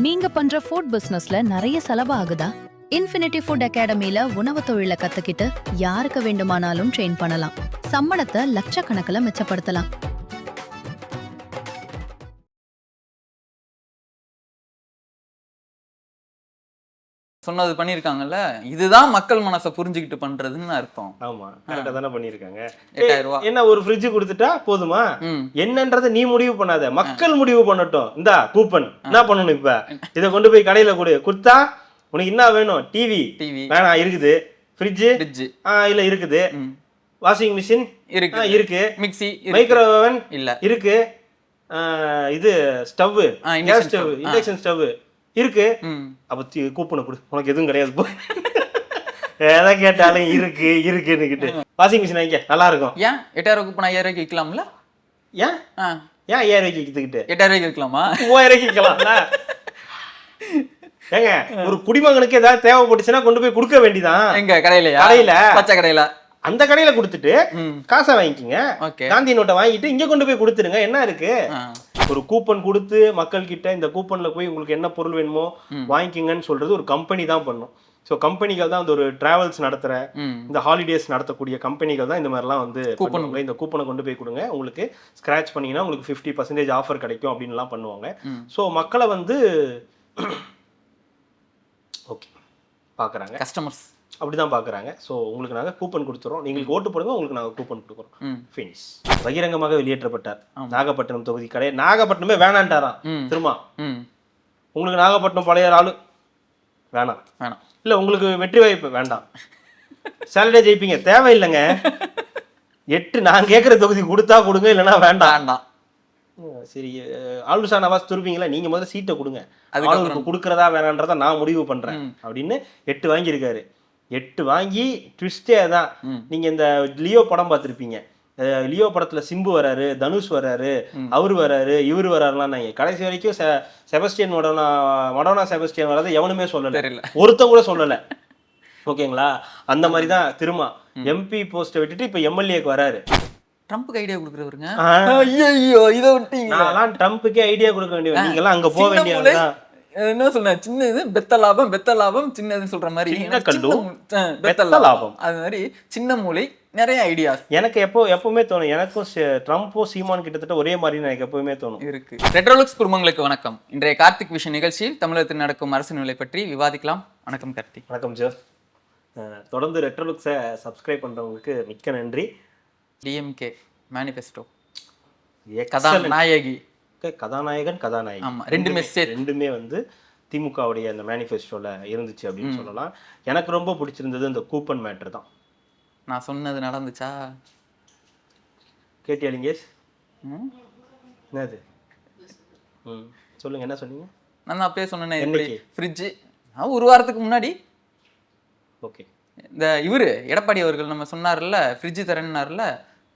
நீங்க பண்ற ஃபுட் பிசினஸ்ல நிறைய செலவு ஆகுதா? இன்ஃபினிட்டி ஃபுட் அகாடமில உணவு தொழிலை கத்துக்கிட்டு யாருக்கு வேண்டுமானாலும் ட்ரெயின் பண்ணலாம். சம்பளத்தை லட்சக்கணக்கில் மிச்சப்படுத்தலாம். சொன்னது பண்ணிருக்காங்கல்ல, இதுதான் மக்கள் மனசை புரிஞ்சுக்கிட்டு பண்றதுன்னு அர்த்தம். ஆமா, கரெக்டா தானே பண்ணிருக்காங்க. 8000 ரூபாய் என்ன ஒரு ஃப்ரிட்ஜ் கொடுத்துட்டா போதுமா? என்னன்றதை நீ முடிவு பண்ணாத, மக்கள் முடிவு பண்ணட்டும். இந்தா கூப்பன், என்ன பண்ணணும்? இப்ப இதை கொண்டு போய் கடையில கொடுத்தா உனக்கு என்ன வேணும்? டிவி வேணாம், இருக்குது. ஃப்ரிட்ஜ் இல்ல, இருக்குது. வாஷிங் மிஷின் இருக்கு. மிக்ஸி, மைக்ரோவேவன் இல்ல இருக்கு. இது stove, gas stove, induction stove இருக்கு. அப்ப கூப்பனை கொடு, உனக்கு எதுவும் கிடையாது போ. எதை கேட்டாலும் இருக்கு இருக்குன்னு. வாஷிங் மிஷின் வாங்கிக்க, நல்லா இருக்கும். ஏன் 8000 கூப்பன் 5000 ரூபாய்க்கு விற்கலாம்ல? ஏன் 5000 ரூபாய்க்கு வித்துக்கிட்டு 8000 ரூபாய்க்கு விற்கலாமா? 3000 ரூபாய்க்கு விற்கலாம்ல? ஏங்க, ஒரு குடிமகனுக்கு ஏதாவது தேவைப்பட்டுச்சுன்னா கொண்டு போய் கொடுக்க வேண்டியதான். எங்க கடையில பச்சை கடையில அந்த கடையில கொடுத்துட்டு காசை வாங்கிக்கிங்க. காந்தி நோட்டை வாங்கிட்டு இங்க கொண்டு போய் கொடுத்துருங்க, என்ன இருக்கு? ஒரு கூப்பன் கொடுத்து மக்கள் கிட்ட இந்த கூப்பன்ல போய் உங்களுக்கு என்ன பொருள் வேணுமோ வாங்கிக்கிங்கன்னு சொல்றது ஒரு கம்பெனி தான் பண்ணும். ஸோ கம்பெனிகள் தான் ஒரு டிராவல்ஸ் நடத்துற, இந்த ஹாலிடேஸ் நடத்தக்கூடிய கம்பெனிகள் தான் இந்த மாதிரிலாம் பண்ணுவாங்க. இந்த கூப்பனை கொண்டு போய் கொடுங்க, உங்களுக்கு ஸ்கிராச் பண்ணீங்கன்னா உங்களுக்கு 50% ஆஃபர் கிடைக்கும் அப்படின்லாம் பண்ணுவாங்க. ஸோ மக்களை ஓகே பார்க்குறாங்க, கஸ்டமர்ஸ் அப்படிதான் பார்க்குறாங்க. ஸோ உங்களுக்கு நாங்கள் கூப்பன் கொடுத்துறோம், நீங்களுக்கு ஓட்டு போடுங்க, உங்களுக்கு நாங்கள் கூப்பன் கொடுக்குறோம். ஃபினிஷ். பகிரங்கமாக வெளியேற்றப்பட்டார் நாகப்பட்டினம் தொகுதி கடை. நாகப்பட்டினமே வேணான்ட்டாராம் திரும்ப. உங்களுக்கு நாகப்பட்டினம் பழைய ஆளு வேணாம், இல்லை உங்களுக்கு வெற்றி வாய்ப்பு வேண்டாம், சாலரியா ஜெயிப்பீங்க, தேவையில்லைங்க. 8 நான் கேட்குற தொகுதி கொடுத்தா கொடுங்க, இல்லைன்னா வேண்டாம். சரி, ஆளுஷா நவாஸ் துருப்பீங்களா? நீங்க முதல்ல சீட்டை கொடுங்க, ஆளுக்கு கொடுக்கறதா வேணான்றத நான் முடிவு பண்றேன் அப்படின்னு 8 வாங்கியிருக்காரு. 8 வாங்கி ட்விஸ்டே தான். நீங்க இந்த லியோ படம் பார்த்துருப்பீங்க. லியோ படத்துல சிம்பு வராரு, தனுஷ் வராரு, அவரு வராரு, இவரு வராருலாம். நாங்க கடைசி வரைக்கும் செபஸ்டியன் மடோனா செபஸ்டியன் வராது எவனுமே சொல்லல, ஒருத்தன் கூட சொல்லல. ஓகேங்களா? அந்த மாதிரி தான் திரும்ப எம்பி போஸ்ட்டை விட்டுட்டு இப்ப எம்எல்ஏக்கு வராரு. ட்ரம்ப்புக்கு ஐடியா கொடுக்குறவருங்க. ஐயோ, இதை விட்டீங்க. நான்லாம் ட்ரம்ப்புக்கே ஐடியா கொடுக்க வேண்டியது, நீங்களாம் அங்க போக வேண்டியதுதான். என்ன சொன்ன, சின்னது பெத்த லாபம் சின்னதுன்னு சொல்ற மாதிரி, பெத்த லாபம். அது மாதிரி சின்ன மூளை, நிறைய ஐடியா. எனக்கு எப்பவுமே தோணும், எனக்கும் ட்ரம்ப்போ சீமான் கிட்டத்தட்ட ஒரே மாதிரி எனக்கு எப்பவுமே தோணும் இருக்கு. ரெட்ரோலுக்ஸ் குடும்பங்களுக்கு வணக்கம். இன்றைய கார்த்திக் விஷன் நிகழ்ச்சியில் தமிழகத்தில் நடக்கும் அரசு நிலை பற்றி விவாதிக்கலாம். வணக்கம் கார்த்திக். வணக்கம் சார். தொடர்ந்து ரெட்ரோலுக்ஸை சப்ஸ்கிரைப் பண்றவங்களுக்கு மிக்க நன்றி. டிஎம்கே மேனிஃபெஸ்டோ, கதாநாயகி, கதாநாயகன் கதாநாயகி, ரெண்டுமே திமுகவுடைய அந்த மேனிஃபெஸ்டோல இருந்துச்சு அப்படின்னு சொல்லலாம். எனக்கு ரொம்ப பிடிச்சிருந்தது இந்த கூப்பன் மேட்டர் தான். நான் சொன்னது நடந்துச்சா? கேட்டியா லிங்கேஷ்? என்னது? சொல்லுங்க, என்ன சொன்னீங்க? நான் அப்பயே சொன்னேன், ஃப்ரிட்ஜ் ஒரு வாரத்துக்கு முன்னாடி. ஓகே, இந்த இவரு எடப்பாடி அவர்கள் நம்ம சொன்னார்ல, ஃப்ரிட்ஜ் தரேன்னார்ல,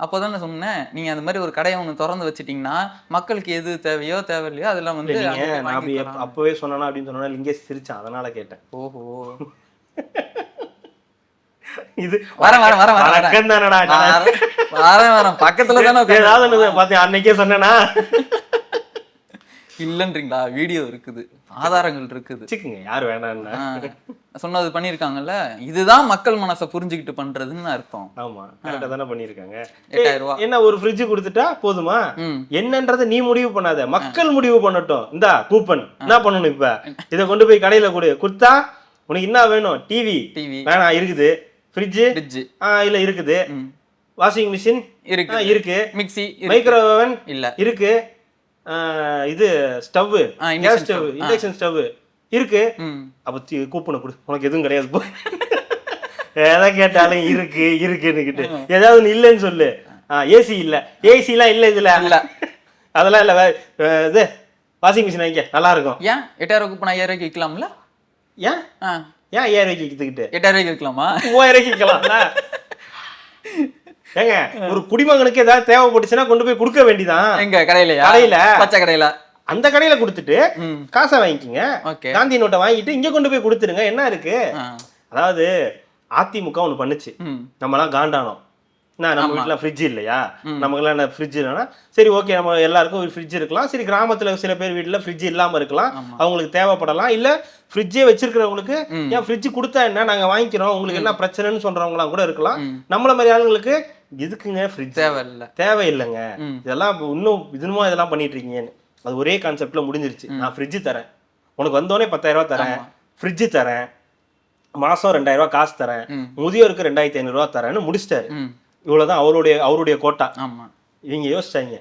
அப்போதான் நான் சொன்னேன், நீங்க அந்த மாதிரி ஒரு கடையை ஒன்று திறந்து வச்சுட்டீங்கன்னா மக்களுக்கு எது தேவையோ தேவையில்லையோ அதெல்லாம் அப்பவே சொன்னா அப்படின்னு சொன்னா லிங்கேஷ் சிரிச்சான், அதனால கேட்டேன். ஓஹோ, இது வரேன் பக்கத்துல தானே பாத்தேன், அன்னைக்கே சொன்னேனா இல்லன்றீங்களா? வீடியோ இருக்குது, ஆதாரங்கள் இருக்குது, யாரு வேணாம்னா சொன்னது பண்ணிருக்காங்கல்ல, இதுதான் மக்கள் மனசை புரிஞ்சுக்கிட்டு பண்றதுன்னு அர்த்தம். ஆமா, கரெக்டா தானே பண்ணிருக்காங்க. 8000 ரூபாய். என்ன ஒரு ஃப்ரிட்ஜ் கொடுத்துட்டா போதுமா? என்னன்றதை நீ முடிவு பண்ணாத, மக்கள் முடிவு பண்ணட்டும். இந்தா கூப்பன், என்ன பண்ணணும்? இப்ப இதை கொண்டு போய் கடையில கொடுத்தா உனக்கு என்ன வேணும்? டிவி வேணாம், இருக்குது. ஃப்ரிட்ஜ் இல்ல, இருக்குது. வாஷிங் மிஷின் இருக்கு. மிக்ஸி, மைக்ரோவேவன் இல்ல இருக்கு. இது stove, gas stove, induction stove இருக்கு. அப்ப கூப்பனை கொடு, உனக்கு எதுவும் கிடையாது போ. எதை கேட்டாலும் இருக்கு இருக்குன்னு. ஏதாவது இல்லைன்னு சொல்லு. ஏசி இல்ல, ஏசி எல்லாம் இல்ல இதுல இல்ல, அதெல்லாம் இல்ல. இது வாஷிங் மிஷின் வாங்கிக்க, நல்லா இருக்கும். ஏன் 8000 கூப்பன் 5000 ரூபாய்க்கு விற்கலாம்ல? ஏன் 5000 ரூபாய்க்கு வித்துக்கிட்டு 8000 ரூபாய்க்கு விற்கலாமா? 3000 ரூபாய்க்கு விற்கலாம்ல? ஏங்க, ஒரு குடிமகனுக்கு ஏதாவது தேவைப்பட்டுச்சுன்னா கொண்டு போய் கொடுக்க வேண்டியதான். எங்க கடையில பச்சை கடையில அந்த கடையில கொடுத்துட்டு காசை வாங்கிக்கிங்க. காந்தி நோட்டை வாங்கிட்டு இங்க கொண்டு போய் கொடுத்துருங்க, என்ன இருக்கு? அதாவது அதிமுக ஒண்ணு பண்ணுச்சு, நம்மலாம் காண்டானோம். நம்ம வீட்டுல ஃப்ரிட்ஜ் இல்லையா, நமக்குலாம் ஃப்ரிட்ஜ் இல்லைன்னா சரி ஓகே, நம்ம எல்லாருக்கும் ஒரு ஃப்ரிட்ஜ் இருக்கலாம். சரி கிராமத்துல சில பேர் வீட்டுல ஃப்ரிட்ஜ் இல்லாம இருக்கலாம், அவங்களுக்கு தேவைப்படலாம். இல்ல ஃப்ரிட்ஜே வச்சிருக்கிறவங்களுக்கு ஏன் ஃப்ரிட்ஜ் கொடுத்தா என்ன, நாங்க வாங்கிக்கிறோம், உங்களுக்கு என்ன பிரச்சனைன்னு சொல்றவங்களாம் கூட இருக்கலாம். நம்மள மாதிரி ஆளுங்களுக்கு எதுக்குங்க ஃப்ரிட்ஜ் தேவையில்லைங்க, இதெல்லாம் இன்னுமா இதெல்லாம் பண்ணிட்டு இருக்கீங்கன்னு. அது ஒரே கான்செப்ட்ல முடிஞ்சிருச்சு. நான் ஃப்ரிட்ஜ் தரேன், உனக்கு வந்தோடனே 10,000 ரூபாய் தரேன், ஃப்ரிட்ஜ் தரேன், மாசம் 2,000 ரூபாய் காசு தரேன், முதியோருக்கு 2,500 ரூபாய் தரேன்னு முடிச்சிட்டாரு. இவ்வளவுதான் அவருடைய கோட்டா. இவங்க யோசிச்சாங்க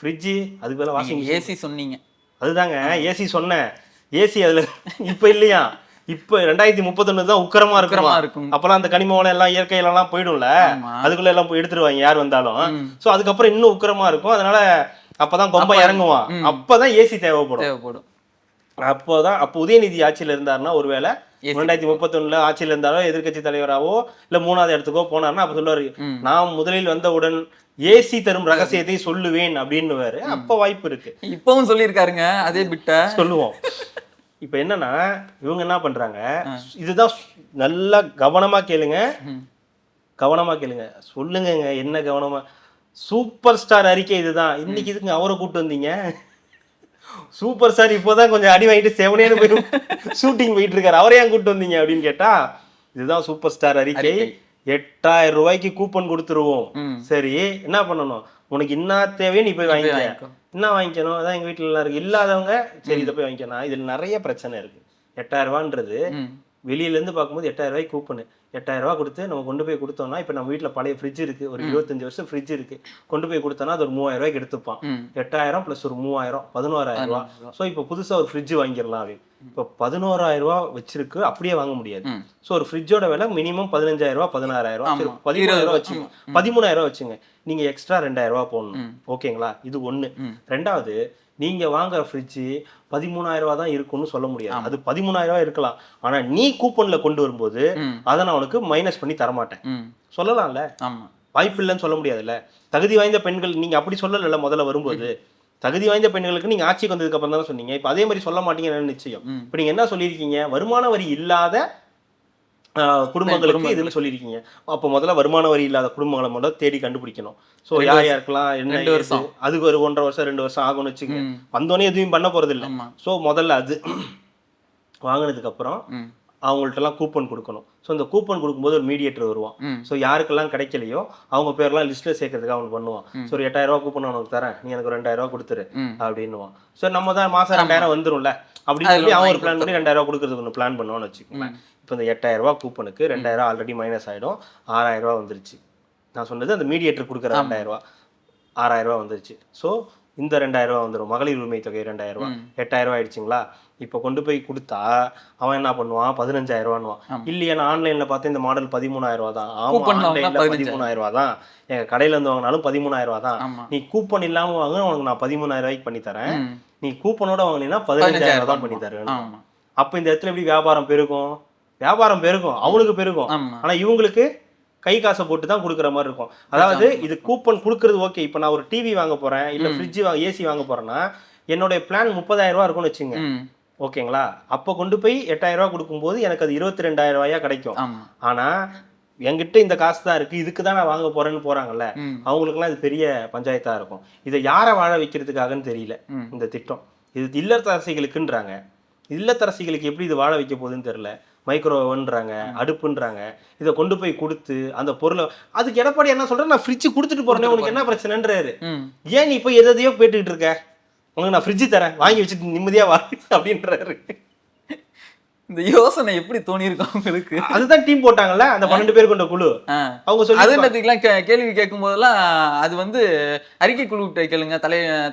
ஃப்ரிட்ஜ், அதுக்கு பதிலா வாஷிங் ஏசி சொன்னீங்க. அதுதாங்க ஏசி சொன்னேன். ஏசி அதுல இப்ப இல்லையா, இப்ப 2031 தான் உக்கரமா இருக்கும். அப்பெல்லாம் அந்த கனிம வளம் எல்லாம் இயற்கையில எல்லாம் போயிடும்ல, அதுக்குள்ள எல்லாம் போய் எடுத்துருவாங்க யார் வந்தாலும். சோ அதுக்கப்புறம் இன்னும் உக்கரமா இருக்கும். அதனால அப்பதான் கொம்ப இறங்குவான், அப்பதான் ஏசி தேவைப்படும். அப்போ உதயநிதி ஆட்சியில இருந்தாருன்னா, ஒருவேளை 2031 ஆட்சியில இருந்தாரோ, எதிர்கட்சி தலைவராவோ இல்ல 3வது இடத்துக்கோ போனாருன்னா அப்ப சொல்லுவாரு, நான் முதலில் வந்தவுடன் ஏசி தரும் ரகசியத்தை சொல்லுவேன் அப்படின்னு. அப்ப வாய்ப்பு இருக்கு. இப்பவும் சொல்லியிருக்காருங்க, அதே பிட்ட சொல்லுவோம். இப்ப என்னன்னா இவங்க என்ன பண்றாங்க, இதுதான் நல்லா கவனமா கேளுங்க, சொல்லுங்க என்ன கவனமா. சூப்பர் ஸ்டார் அறிக்கை இதுதான். இன்னைக்கு இதுக்கு அவரை கூப்பிட்டு வந்தீங்க, சூப்பர் ஸ்டார் இப்போதான் கொஞ்சம் அடி வாங்கிட்டு செவனேன்னு போய் ஷூட்டிங் போயிட்டு இருக்காரு, அவரே ஏன் கூப்பிட்டு வந்தீங்க அப்படின்னு கேட்டா, இதுதான் சூப்பர் ஸ்டார் அறிக்கை, 8,000 ரூபாய்க்கு கூப்பன் கொடுத்துருவோம். சரி என்ன பண்ணணும், உனக்கு என்ன தேவையோ நீ போய் வாங்கிக்க. என்ன வாங்கிக்கணும், அதான் எங்க வீட்டுல எல்லாம் இருக்கு, இல்லாதவங்க சரி இதை போய் வாங்கிக்கணும். இதுல நிறைய பிரச்சனை இருக்கு. 8,000 ரூபான்றது வெளியில இருந்து பார்க்கும்போது 8,000 ரூபாய்க்கு கூப்பனு, 8,000 ரூபாய் கொடுத்து நம்ம கொண்டு போய் கொடுத்தோம்னா, இப்ப நம்ம வீட்டுல பழைய ஃப்ரிட்ஜ் இருக்கு, ஒரு 25 வருஷம் ஃப்ரிட்ஜ் இருக்கு, கொண்டு போய் கொடுத்தோம்னா அது ஒரு 3,000 ரூபாய்க்கு எடுத்துப்பான். 8,000 பிளஸ் ஒரு 3,000 11,000 ரூபாய். ஸோ இப்போ புதுசா ஒரு ஃப்ரிட்ஜ் வாங்கிடலாம் அப்படின்னு. இப்போ 11,000 ரூபாய் வச்சிருக்கு, அப்படியே வாங்க முடியாது. ஸோ ஒரு ஃப்ரிட்ஜோட விலை மினிமம் 15,000 ரூபாய் 16,000 ரூபாய் 17,000 ரூபாய் வச்சுங்க, 13,000 ரூபாய் வச்சுங்க. நீங்க எக்ஸ்ட்ரா 2,000 ரூபாய் போடணும். ஓகேங்களா, இது ஒண்ணு. ரெண்டாவது, நீங்க வாங்குற ஃப்ரிட்ஜ் 13,000 ரூபாய் தான் இருக்கும்னு சொல்ல முடியாது. அது 13,000 ரூபாய் இருக்கலாம். ஆனா நீ கூப்பன்ல கொண்டு வரும்போது அதை நான் உனக்கு மைனஸ் பண்ணி தரமாட்டேன் சொல்லலாம்ல, வாய்ப்பு இல்லைன்னு சொல்ல முடியாதுல்ல. தகுதி வாய்ந்த பெண்கள் நீங்க அப்படி சொல்லல முதல்ல வரும்போது, தகுதி வாய்ந்த பெண்களுக்கு நீங்க ஆட்சிக்கு வந்ததுக்கு அப்புறம் தானே சொன்னீங்க. இப்ப அதே மாதிரி சொல்ல மாட்டீங்கன்னு நிச்சயம். இப்ப நீங்க என்ன சொல்லியிருக்கீங்க, வருமான வரி இல்லாத குடும்பங்களுக்கு இதுன்னு சொல்லியிருக்கீங்க. அப்போ முதல்ல வருமான வரி இல்லாத குடும்பங்களை முதல்ல தேடி கண்டுபிடிக்கணும். ஸோ யார் யாருக்கெல்லாம் என்ன, அதுக்கு ஒரு 1.5 வருஷம் 2 வருஷம் ஆகும்னு வச்சுக்கோங்க. வந்தோடனே எதுவும் பண்ண போறது இல்லை. ஸோ முதல்ல அது வாங்கினதுக்கு அப்புறம் அவங்கள்ட்ட எல்லாம் கூப்பன் கொடுக்கணும். ஸோ இந்த கூப்பன் கொடுக்கும்போது ஒரு மீடியேட்டர் வருவான். ஸோ யாருக்கெல்லாம் கிடைக்கலையோ அவங்க பேர்லாம் லிஸ்ட்ல சேர்க்கறதுக்கு அவனுக்கு பண்ணுவான். ஸோ ஒரு 8,000 ரூபாய் கூப்பன் அவனுக்கு தரேன், நீ எனக்கு 2,000 ரூபாய் கொடுத்துரு அப்படின்னுவான். ஸோ நம்ம தான் மாசம் 2,000 வந்துரும்ல அப்படின்னு சொல்லி அவன் ஒரு பிளான் பண்ணி 2,000 ரூபாய் கொடுக்கறதுக்கு ஒன்று பிளான் பண்ணுவான்னு வச்சுக்கோங்க. இப்போ இந்த 8,000 ரூபாய் கூப்பனுக்கு 2,000 ஆல்ரெடி மைனஸ் ஆகிடும், 6,000 ரூபாய் வந்துருச்சு. நான் சொன்னது அந்த மீடியேட்டர் கொடுக்குற 2,000 ரூபாய் 6,000 ரூபாய் வந்துருச்சு. ஸோ இந்த 2,000 ரூபாய் வந்துடும், மகளிர் உரிமை தொகை 2,000 ரூபாய், 8,000 ரூபாய் ஆயிடுச்சுங்களா. இப்போ கொண்டு போய் கொடுத்தா அவன் என்ன பண்ணுவான், 15,000 ரூபான்னுவான். இல்லையா, நான் ஆன்லைன்ல பார்த்தேன் இந்த மாடல் 13,000 ரூபாய் தான். ஆமா, ஆன்லைன்ல 13,000 ரூபாய் தான், எங்க கடையில இருந்து வாங்கினாலும் 13,000 ரூபாய் தான். நீ கூப்பன் இல்லாம வாங்க, உனக்கு நான் 13,000 ரூபாய்க்கு பண்ணி தரேன், நீ கூப்பனோட வாங்கினா 15,000 தான் பண்ணி தரேன். அப்ப இந்த இடத்துல எப்படி வியாபாரம் பெருகும், அவனுக்கு பெருகும். ஆனா இவங்களுக்கு கை காசை போட்டு தான் கொடுக்குற மாதிரி இருக்கும். அதாவது இது கூப்பன் கொடுக்கறது ஓகே. இப்போ நான் ஒரு டிவி வாங்க போறேன், இல்ல ஃப்ரிட்ஜ் ஏசி வாங்க போறேன்னா என்னுடைய பிளான் 30,000 ரூபாய் இருக்கும்னு வச்சுங்க. ஓகேங்களா, அப்போ கொண்டு போய் 8,000 ரூபாய் கொடுக்கும்போது எனக்கு அது 22,000 ரூபாயா கிடைக்கும். ஆனா என்கிட்ட இந்த காசு தான் இருக்கு, இதுக்கு தான் நான் வாங்க போறேன்னு போறாங்கல்ல, அவங்களுக்குலாம் இது பெரிய பஞ்சாயத்தா இருக்கும். இதை யாரை வாழ வைக்கிறதுக்காகன்னு தெரியல இந்த திட்டம். இது இல்லத்தரசிகளுக்குன்றாங்க, இல்லத்தரசிகளுக்கு எப்படி இது வாழ வைக்க போகுதுன்னு தெரியல. மைக்ரோவன்றாங்க, அடுப்புன்றாங்க, இதை கொண்டு போய் கொடுத்து அந்த பொருளை, அதுக்கு எடப்பாடி என்ன சொல்ற, நான் ஃப்ரிட்ஜ் கொடுத்துட்டு போறேன், உனக்கு என்ன பிரச்சனைன்றாரு. ஏன் நீ போய் எதையோ போயிட்டு இருக்க, உனக்கு நான் ஃப்ரிட்ஜ் தரேன், வாங்கி வச்சுட்டு நிம்மதியா வா அப்படின்றாரு. இந்த யோசனை எப்படி தோணி இருக்கும் உங்களுக்கு? அதுதான் டீம் போட்டாங்கல்ல அந்த 12 பேர் கொண்ட குழு. அவங்க சொல்லி அது பத்திலாம் கேள்வி கேட்கும் போதெல்லாம் அது வந்து அறிக்கை குழு கேளுங்க,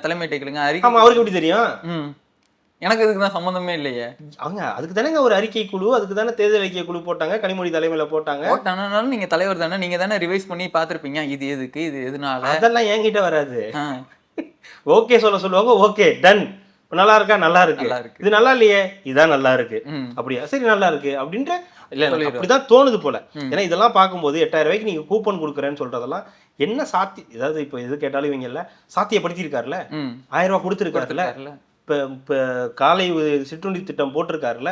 தலைமை கேளுங்க. அறிக்கை அவருக்கு எப்படி தெரியும்? எனக்கு இதுக்கு தான் சம்பந்தமே இல்லையே. அவங்க அதுக்கு தானே ஒரு அறிக்கை குழு, அதுக்கு தானே தேர்தல் அறிக்கை குழு போட்டாங்க, கனிமொழி தலைமையில போட்டாங்க. நீங்க தலைவர் தானே, நீங்க தானே ரிவைஸ் பண்ணி பாத்திருப்பீங்க, இது எதுக்கு, இது எதுனால. அதெல்லாம் என்கிட்ட வராது. ஓகே சொல்லுவாங்க, ஓகே டன், நல்லா இருக்கா, நல்லா இருக்கு, இது நல்லா இல்லையே, இதான் நல்லா இருக்கு, அப்படியா, சரி நல்லா இருக்கு அப்படின்ற இல்ல, அப்படிதான் தோணுது போல. ஏன்னா இதெல்லாம் பார்க்கும்போது 8,000 ரூபாய்க்கு நீங்க கூப்பன் கொடுக்குறேன்னு சொல்றதெல்லாம் என்ன சாத்தி, ஏதாவது இப்போ எது கேட்டாலும் இவங்க இல்ல சாத்தியப்படுத்தி இருக்காருல்ல, 1000 ரூபாய் கொடுத்துருக்காருல்ல, இப்ப காலை சிற்றுண்டி திட்டம் போட்டிருக்காருல்ல,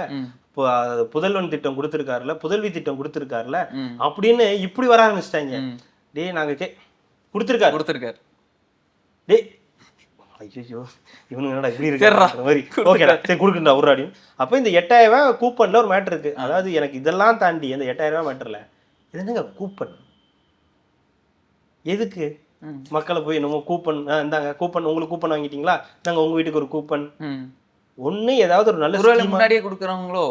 புதல்வன் திட்டம் கொடுத்திருக்காருல்ல, புதல்வி திட்டம் கொடுத்திருக்காருல்ல அப்படின்னு இப்படி வர ஆரம்பிச்சிட்டாங்க. டேய் நாங்கள் கொடுத்துருக்காரு. டேய் ஐயோ இவனுங்க என்னடா இப்படி இருக்கிற மாதிரி ஓகேடா சரி கொடுக்குறா ஒரு அடியும். அப்போ இந்த 8000 ரூபாய் கூப்பனில் ஒரு மேட்ரு இருக்குது. அதாவது எனக்கு இதெல்லாம் தாண்டி அந்த 8000 ரூபாய் மேட்டரில் இது என்னங்க கூப்பன் எதுக்கு மக்களை போய் என்னமோ கூப்பன் இந்தாங்க கூப்பன் உங்களுக்கு கூப்பன் வாங்கிட்டீங்களா நாங்கள் உங்கள் வீட்டுக்கு ஒரு கூப்பன் ஒன்று ஏதாவது ஒரு நல்ல முன்னாடியே கொடுக்குறாங்களோ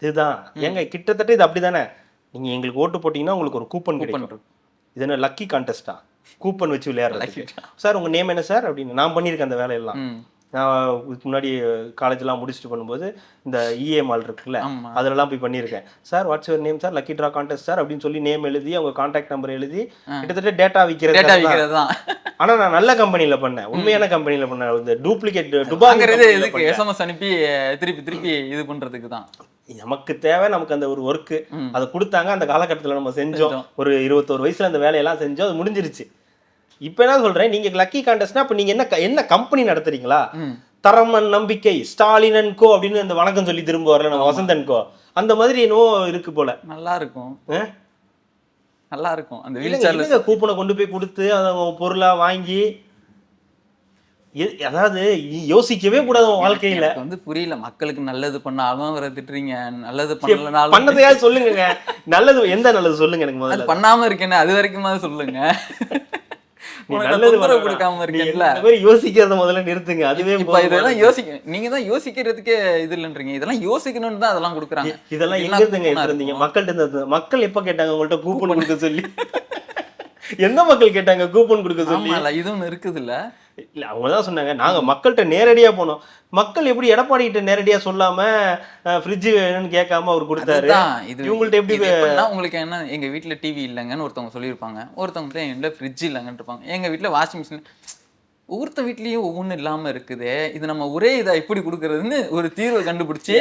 இதுதான் ஏங்க கிட்டத்தட்ட இது அப்படி தானே. நீங்கள் எங்களுக்கு ஓட்டு போட்டிங்கன்னா உங்களுக்கு ஒரு கூப்பன் கிடைக்கும். இது என்ன லக்கி கான்டெஸ்டா கூப்பன் வச்சு விளையாடுறது. சார் உங்கள் நேம் என்ன சார் அப்படின்னு நான் பண்ணியிருக்கேன் அந்த வேலையெல்லாம். நான் இதுக்கு முன்னாடி காலேஜ்லாம் முடிச்சுட்டு பண்ணும்போது இந்த இஏ மால் இருக்குல்ல அதிலலாம் போய் பண்ணியிருக்கேன். Sir what's your name sir lucky draw contest sir அப்படின்னு சொல்லி நேம் எழுதி அவங்க கான்டாக்ட் நம்பர் எழுதி கிட்டத்தட்ட டேட்டா விற்கிறது தான். ஆனால் நான் நல்ல கம்பெனியில் பண்ணேன், உண்மையான கம்பெனியில் பண்ணேன். இந்த டூப்ளிகேட் எஸ்எம்எஸ் அனுப்பி திருப்பி இது பண்ணுறதுக்கு தான் நமக்கு தேவை. நமக்கு அந்த ஒரு ஒர்க்கு அதை கொடுத்தாங்க. அந்த காலகட்டத்தில் நம்ம செஞ்சோம். ஒரு 21 வயசுல அந்த வேலையெல்லாம் செஞ்சோம், அது முடிஞ்சிருச்சு. இப்போ என்ன சொல்றேன், நீங்க லக்கி கான்டெஸ்ட்னா அப்ப நீங்க என்ன கம்பெனி நடத்துறீங்களா? தரமன் நம்பிக்கை ஸ்டாலின் அண்ட் கோ அப்படின்னு அந்த வணக்கம் சொல்லி திரும்ப வரல நம்ம வசந்தன் கோ அந்த மாதிரி என்னவோ இருக்கு போல. நல்லா இருக்கும் அந்த வீல் கூப்பனை கொண்டு போய் கொடுத்து அதை பொருளா வாங்கி அதாவது யோசிக்கவே கூடாது வாழ்க்கையில. வந்து புரியல மக்களுக்கு நல்லது பண்ணாலும் வர திட்டுறீங்க, நல்லது பண்ணலனாலும் பண்ணதையாவது சொல்லுங்க. நல்லது எந்த நல்லது சொல்லுங்க எனக்கு முதல்ல. பண்ணாம இருக்கேன்னு அது வரைக்கும் சொல்லுங்க. யோசிக்கிறத முதல்ல நிறுத்துங்க. அதுவே இதெல்லாம் யோசிக்க நீங்க தான் யோசிக்கிறதுக்கே இது இல்லைன்றீங்க. இதெல்லாம் யோசிக்கணும்னு தான் அதெல்லாம் கொடுக்குறாங்க. இதெல்லாம் எங்க இருந்தீங்க மக்கள்கிட்ட? மக்கள் எப்ப கேட்டாங்க உங்கள்ட்ட கூப்பன் கொடுக்க சொல்லி? எந்த மக்கள் கேட்டாங்க கூப்பன் கொடுக்க சொல்லி? இது ஒண்ணு இருக்குது இல்ல இல்ல அவங்கதான் சொன்னாங்க நாங்க மக்கள்கிட்ட நேரடியா போனோம். மக்கள் எப்படி எடப்பாடி கிட்ட நேரடியா சொல்லாம ஃப்ரிட்ஜ் வேணும்னு கேட்காம அவர் கொடுத்தாரு. இவங்கள்ட்ட எப்படி உங்களுக்கு என்ன, எங்க வீட்டுல டிவி இல்லைங்கன்னு ஒருத்தவங்க சொல்லியிருப்பாங்க, ஒருத்தவங்க எங்க ஃப்ரிட்ஜ் இல்லைங்கன்னு இருப்பாங்க, எங்க வீட்டுல வாஷிங் மிஷின். ஒவ்வொருத்த வீட்லயும் ஒவ்வொன்றும் இல்லாம இருக்குது. இது நம்ம ஒரே இதை எப்படி கொடுக்கறதுன்னு ஒரு தீர்வை கண்டுபிடிச்சு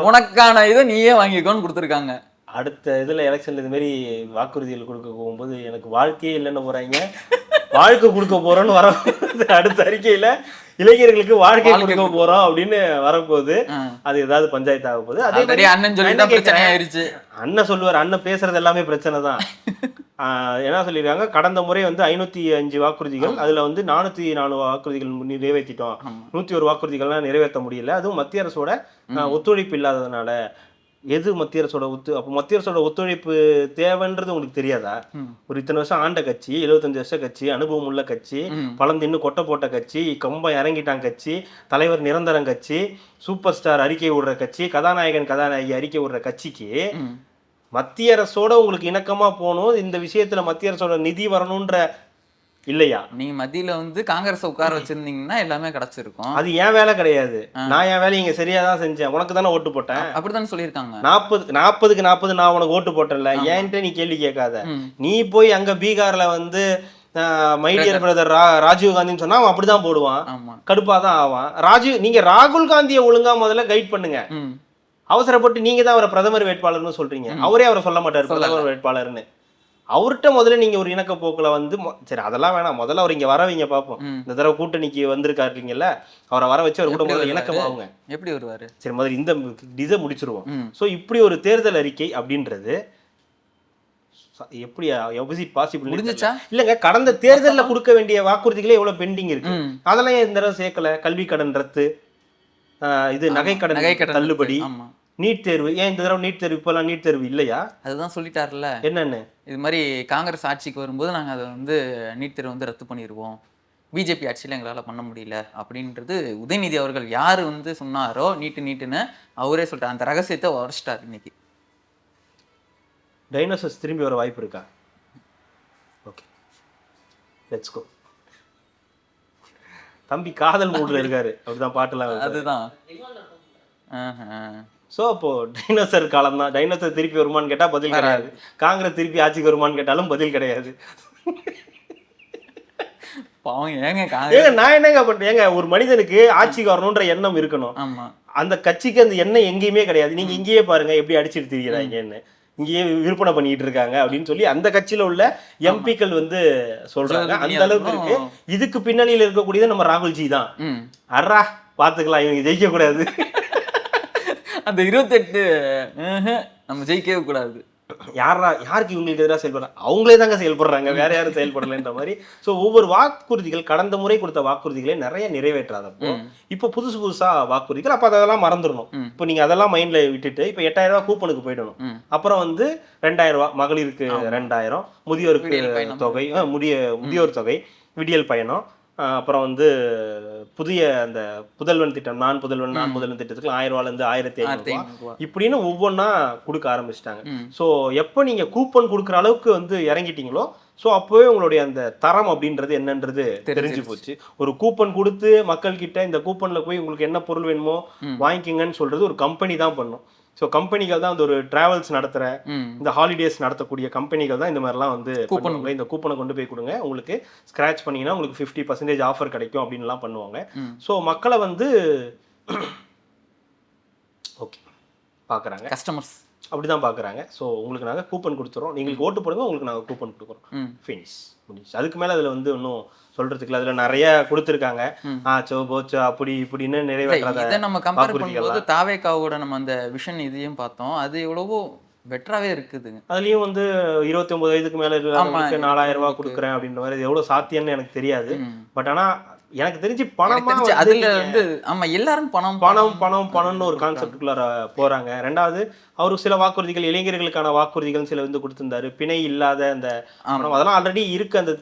உனக்கான இதை நீயே வாங்கிக்கோன்னு கொடுத்துருக்காங்க. அடுத்த இதுல எலெக்ஷன்ல இது மாதிரி வாக்குறுதிகள் கொடுக்க போகும்போது எனக்கு வாழ்க்கையே இல்லைன்னு போறாங்க, வாழ்க்கை கொடுக்க போறோம்னு வர அடுத்த அறிக்கையில இளைஞர்களுக்கு வாழ்க்கை கொடுக்க போறோம் அப்படின்னு வரப்போகுது. அது ஏதாவது பஞ்சாயத்து ஆக போகுது. அதே மாதிரி அண்ணன் சொல்லுவார், அண்ணன் பேசுறது எல்லாமே பிரச்சனை தான். என்ன சொல்லியிருக்காங்க, கடந்த முறை வந்து 505 வாக்குறுதிகள், அதுல வந்து 404 வாக்குறுதிகள் நிறைவேற்றிட்டோம், 101 வாக்குறுதிகள்லாம் நிறைவேற்ற முடியல. அதுவும் மத்திய அரசோட ஒத்துழைப்பு இல்லாததுனால. எது மத்திய அரசோட அப்போ மத்திய அரசோட ஒத்துழைப்பு தேவைன்றது உங்களுக்கு தெரியாதா? ஒரு இத்தனை வருஷம் ஆண்ட கட்சி, 75 வருஷ கட்சி, அனுபவம் உள்ள கட்சி, பழந்தின்னு கொட்டை போட்ட கட்சி, கம்பம் இறங்கிட்டாங்க கட்சி, தலைவர் நிரந்தரம் கட்சி, சூப்பர் ஸ்டார் அறிக்கை விடுற கட்சி, கதாநாயகி அறிக்கை விடுற கட்சிக்கு மத்திய அரசோட உங்களுக்கு இணக்கமா போகணும், இந்த விஷயத்துல மத்திய அரசோட நிதி வரணும்ன்ற இல்லையா? நீங்க மத்தியில வந்து காங்கிரஸ் உட்கார வச்சிருந்தீங்கன்னா எல்லாமே கிடைச்சிருக்கும். அது ஏன் வேலை கிடையாது. நான் என் வேலையை இங்க சரியாதான் செஞ்சேன், உனக்கு தானே ஓட்டு போட்டேன். அப்படித்தானே சொல்லியிருக்காங்க. 40க்கு 40 நான் உனக்கு ஓட்டு போட்டேன்ல, ஏன்ட்டு நீ கேள்வி கேட்காத. நீ போய் அங்க பீகார்ல வந்து மைடியர் பிரதர் ராஜீவ் காந்தின்னு சொன்னா அவன் அப்படிதான் போடுவான், கடுப்பாதான் ஆவான். நீங்க ராகுல் காந்தியை ஒழுங்கா முதல்ல கைட் பண்ணுங்க. அவசரப்பட்டு நீங்க தான் அவரை பிரதமர் வேட்பாளர்னு சொல்றீங்க, அவரே அவரை சொல்ல மாட்டாரு பிரதமர் வேட்பாளர்னு. அவர்கிட்ட முதல்ல நீங்க ஒரு இணக்க போக்குல வந்து சரி அதெல்லாம் வேணாம், முதல்ல அவர் இங்க வரவீங்க பாப்போம். இந்த தடவை கூட்டணிக்கு வந்திருக்காருங்கள, அவரை வர வச்சு அவர் கூட முதல்ல இணக்கமாகுங்க. எப்படி வருவாரு? சரி முதல்ல இந்த இதை முடிச்சிருவோம். ஸோ இப்படி ஒரு தேர்தல் அறிக்கை அப்படின்றது எப்படி பாசிபிள் முடிஞ்சுச்சா? இல்லங்க, கடந்த தேர்தலில் கொடுக்க வேண்டிய வாக்குறுதிகளே எவ்வளவு பெண்டிங் இருக்கு, அதெல்லாம் இந்த தடவை சேர்க்கல. கல்வி கடன் ரத்து, இது நகை கடன் தள்ளுபடி, நீட் தேர்வு. ஏன் இந்த தடவை நீட் தேர்வு இப்போலாம் நீட் தேர்வு இல்லையா? அதுதான் சொல்லிட்டாருல்ல என்னன்னு. இது மாதிரி காங்கிரஸ் ஆட்சிக்கு வரும்போது நாங்கள் அதை வந்து நீட் தேர்வு வந்து ரத்து பண்ணிடுவோம், பிஜேபி ஆட்சியில் எங்களால் பண்ண முடியல அப்படின்றது உதயநிதி அவர்கள் யார் வந்து சொன்னாரோ நீட்டுன்னு அவரே சொல்லிட்டார். அந்த ரகசியத்தை உரைச்சிட்டார். இன்னைக்கு டைனோசர்ஸ் திரும்பி வர வாய்ப்பு இருக்கா? Okay let's go. தம்பி காதல் மூட்ல இருக்காரு, அப்படிதான் பாட்டுலாம். அதுதான். ஸோ அப்போ டைனோசர் காலம் தான். டைனோசர் திருப்பி வருமானு கேட்டால் பதில் கிடையாது. காங்கிரஸ் திருப்பி ஆட்சிக்கு வருமானு கேட்டாலும் பதில் கிடையாது. நான் என்னங்க பண்றேன், ஒரு மனிதனுக்கு ஆட்சிக்கு வரணுன்ற எண்ணம் இருக்கணும். அந்த கட்சிக்கு அந்த எண்ணம் எங்கேயுமே கிடையாது. நீங்க இங்கேயே பாருங்க எப்படி அடிச்சுட்டு திரிகிறாங்கன்னு, இங்கேயே விற்பனை பண்ணிட்டு இருக்காங்க அப்படின்னு சொல்லி அந்த கட்சியில உள்ள எம்பிக்கள் வந்து சொல்றாங்க. அந்த அளவுக்கு இருக்கு. இதுக்கு பின்னணியில் இருக்கக்கூடியது நம்ம ராகுல்ஜி தான். அட்ரா பாத்துக்கலாம், இவங்க ஜெயிக்க கூடாது. அந்த 28 நம்ம ஜெயிக்கவே கூடாது. யாருக்கு இவங்களுக்கு எதிராக செயல்படுறாங்க, அவங்களே தாங்க செயல்படுறாங்க, வேற யாரும் செயல்படலைன்ற மாதிரி. ஸோ ஒவ்வொரு வாக்குறுதிகள், கடந்த முறை கொடுத்த வாக்குறுதிகளே நிறைய நிறைவேற்றாதப்போ இப்போ புதுசா வாக்குறுதிகள், அப்போ அதெல்லாம் மறந்துடணும். இப்போ நீங்க அதெல்லாம் மைண்ட்ல விட்டுட்டு இப்போ 8000 ரூபாய் கூப்பனுக்கு போயிடணும். அப்புறம் வந்து 2000 ரூபாய் மகளிருக்கு, 2000 முதியோருக்கு தொகை, முதியோர் தொகை, விடியல் பயணம், அப்புறம் வந்து புதிய அந்த புதல்வன் திட்டம், நான் புதல்வன் திட்டத்துக்கு 1000 ரூபாயிலிருந்து 1500 இப்படின்னு ஒவ்வொன்றா கொடுக்க ஆரம்பிச்சிட்டாங்க. ஸோ எப்போ நீங்க கூப்பன் கொடுக்குற அளவுக்கு வந்து இறங்கிட்டீங்களோ, ஸோ அப்போவே உங்களுடைய அந்த தரம் அப்படின்றது என்னன்றது தெரிஞ்சு போச்சு. ஒரு கூப்பன் கொடுத்து மக்கள் கிட்ட இந்த கூப்பன்ல போய் உங்களுக்கு என்ன பொருள் வேணுமோ வாங்கிக்கங்கன்னு சொல்றது ஒரு கம்பெனி தான் பண்ணும். ஸோ கம்பெனிகள் தான் அந்த ஒரு டிராவல்ஸ் நடத்துகிற, இந்த ஹாலிடேஸ் நடத்தக்கூடிய கம்பெனிகள் தான் இந்த மாதிரிலாம் வந்து இந்த கூப்பனை கொண்டு போய் கொடுங்க, உங்களுக்கு ஸ்க்ராட்ச் பண்ணிங்கன்னா உங்களுக்கு 50% ஆஃபர் கிடைக்கும் அப்படின்லாம் பண்ணுவாங்க. ஸோ மக்களை வந்து ஓகே பார்க்குறாங்க, கஸ்டமர்ஸ் அப்படி தான் பார்க்குறாங்க. ஸோ உங்களுக்கு நாங்கள் கூப்பன் கொடுத்துறோம், நீங்களுக்கு ஓட்டு போடுங்க, உங்களுக்கு நாங்கள் கூப்பன் கொடுக்குறோம், ஃபினிஷ் முடிஞ்சு. அதுக்கு மேலே அதில் வந்து இன்னும் சொல்றதுக்குல அதுல நிறைய கொடுத்துருக்காங்க. ஆச்சோ போச்சோ அப்படி இப்படின்னு நிறைவேற்றாத. இதை நம்ம கம்பேர் பண்ணும்போது தாவேகாவோட நம்ம அந்த விஷன் இதையும் பார்த்தோம், அது எவ்வளவோ பெட்டராகவே இருக்குதுங்க. அதுலயும் வந்து 29 வயதுக்கு மேல இருக்கிறவங்களுக்கு 4000 ரூபாய் கொடுக்குறேன் அப்படின்ற மாதிரி எவ்வளவு சாத்தியம்னு எனக்கு தெரியாது. பட் ஆனா எனக்கு தெரிஞ்சு பணமா அதுல வந்து ஆமா எல்லாரும் பணம் பணம் பணம் பணம்னு ஒரு கான்செப்டுக்குள்ளார போறாங்க. ரெண்டாவது அவரு சில வாக்குறுதிகள், இளைஞர்களுக்கான வாக்குறுதிகள் சில வந்து கொடுத்திருந்தாரு, பிணை இல்லாத அந்த அதெல்லாம் ஆல்ரெடி இருக்கு, அந்த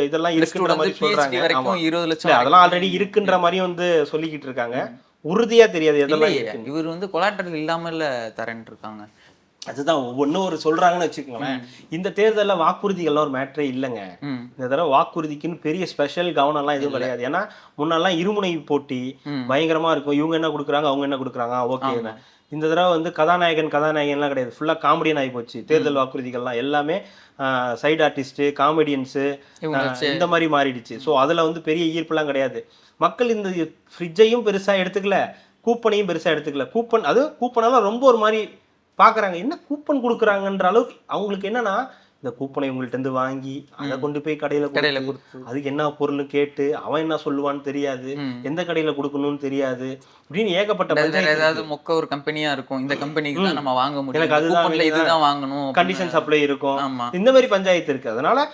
இதெல்லாம் இருக்குன்ற மாதிரி சொல்றாங்க. 20 லட்சம் அதெல்லாம் ஆல்ரெடி இருக்குன்ற மாதிரி வந்து சொல்லிக்கிட்டு இருக்காங்க. உறுதியா தெரியாது எதெல்லாம். இவர் வந்து கொலாட்டரல் இல்லாம தரேன் இருக்காங்க. அதுதான் ஒவ்வொன்றும் ஒரு சொல்றாங்கன்னு வச்சுக்கோங்களேன். இந்த தேர்தலில் வாக்குறுதிகள்லாம் ஒரு மேட்டரே இல்லைங்க. இந்த தடவை வாக்குறுதிக்குன்னு பெரிய ஸ்பெஷல் கவனம்லாம் எதுவும் கிடையாது. ஏன்னா முன்னெல்லாம் இருமுனை போட்டி பயங்கரமா இருக்கும், இவங்க என்ன கொடுக்குறாங்க அவங்க என்ன கொடுக்குறாங்க ஓகே. இந்த தடவை வந்து கதாநாயகன்லாம் கிடையாது, ஃபுல்லா காமெடியன் ஆகி போச்சு. தேர்தல் வாக்குறுதிகள்லாம் எல்லாமே சைடு ஆர்டிஸ்ட், காமெடியன்ஸு இந்த மாதிரி மாறிடுச்சு. ஸோ அதில் வந்து பெரிய ஈர்ப்புலாம் கிடையாது. மக்கள் இந்த ஃப்ரிட்ஜையும் பெருசா எடுத்துக்கல, கூப்பனையும் பெருசா எடுத்துக்கல. கூப்பனெல்லாம் ரொம்ப ஒரு மாதிரி பார்க்குறாங்க, என்ன கூப்பன் கொடுக்குறாங்கன்ற அளவுக்கு அவங்களுக்கு என்னன்னா, இந்த கூப்பனை உங்கள்கிட்ட இருந்து வாங்கி அதை கொண்டு போய் கடையில கொடுத்து அதுக்கு என்ன பொருள்னு கேட்டு அவன் என்ன சொல்லுவான்னு தெரியாது, எந்த கடையில கொடுக்கணும்னு தெரியாது, அப்படின்னு ஏகப்பட்ட ஏதாவது மொக்க ஒரு கம்பெனியா இருக்கும், இந்த கம்பெனிக்கு தான் நம்ம வாங்க முடியும், எனக்கு அதுதான் இதுதான் வாங்கணும், கண்டிஷன் சப்ளை இருக்கும், இந்த மாதிரி பஞ்சாயத்து இருக்கு. அதனால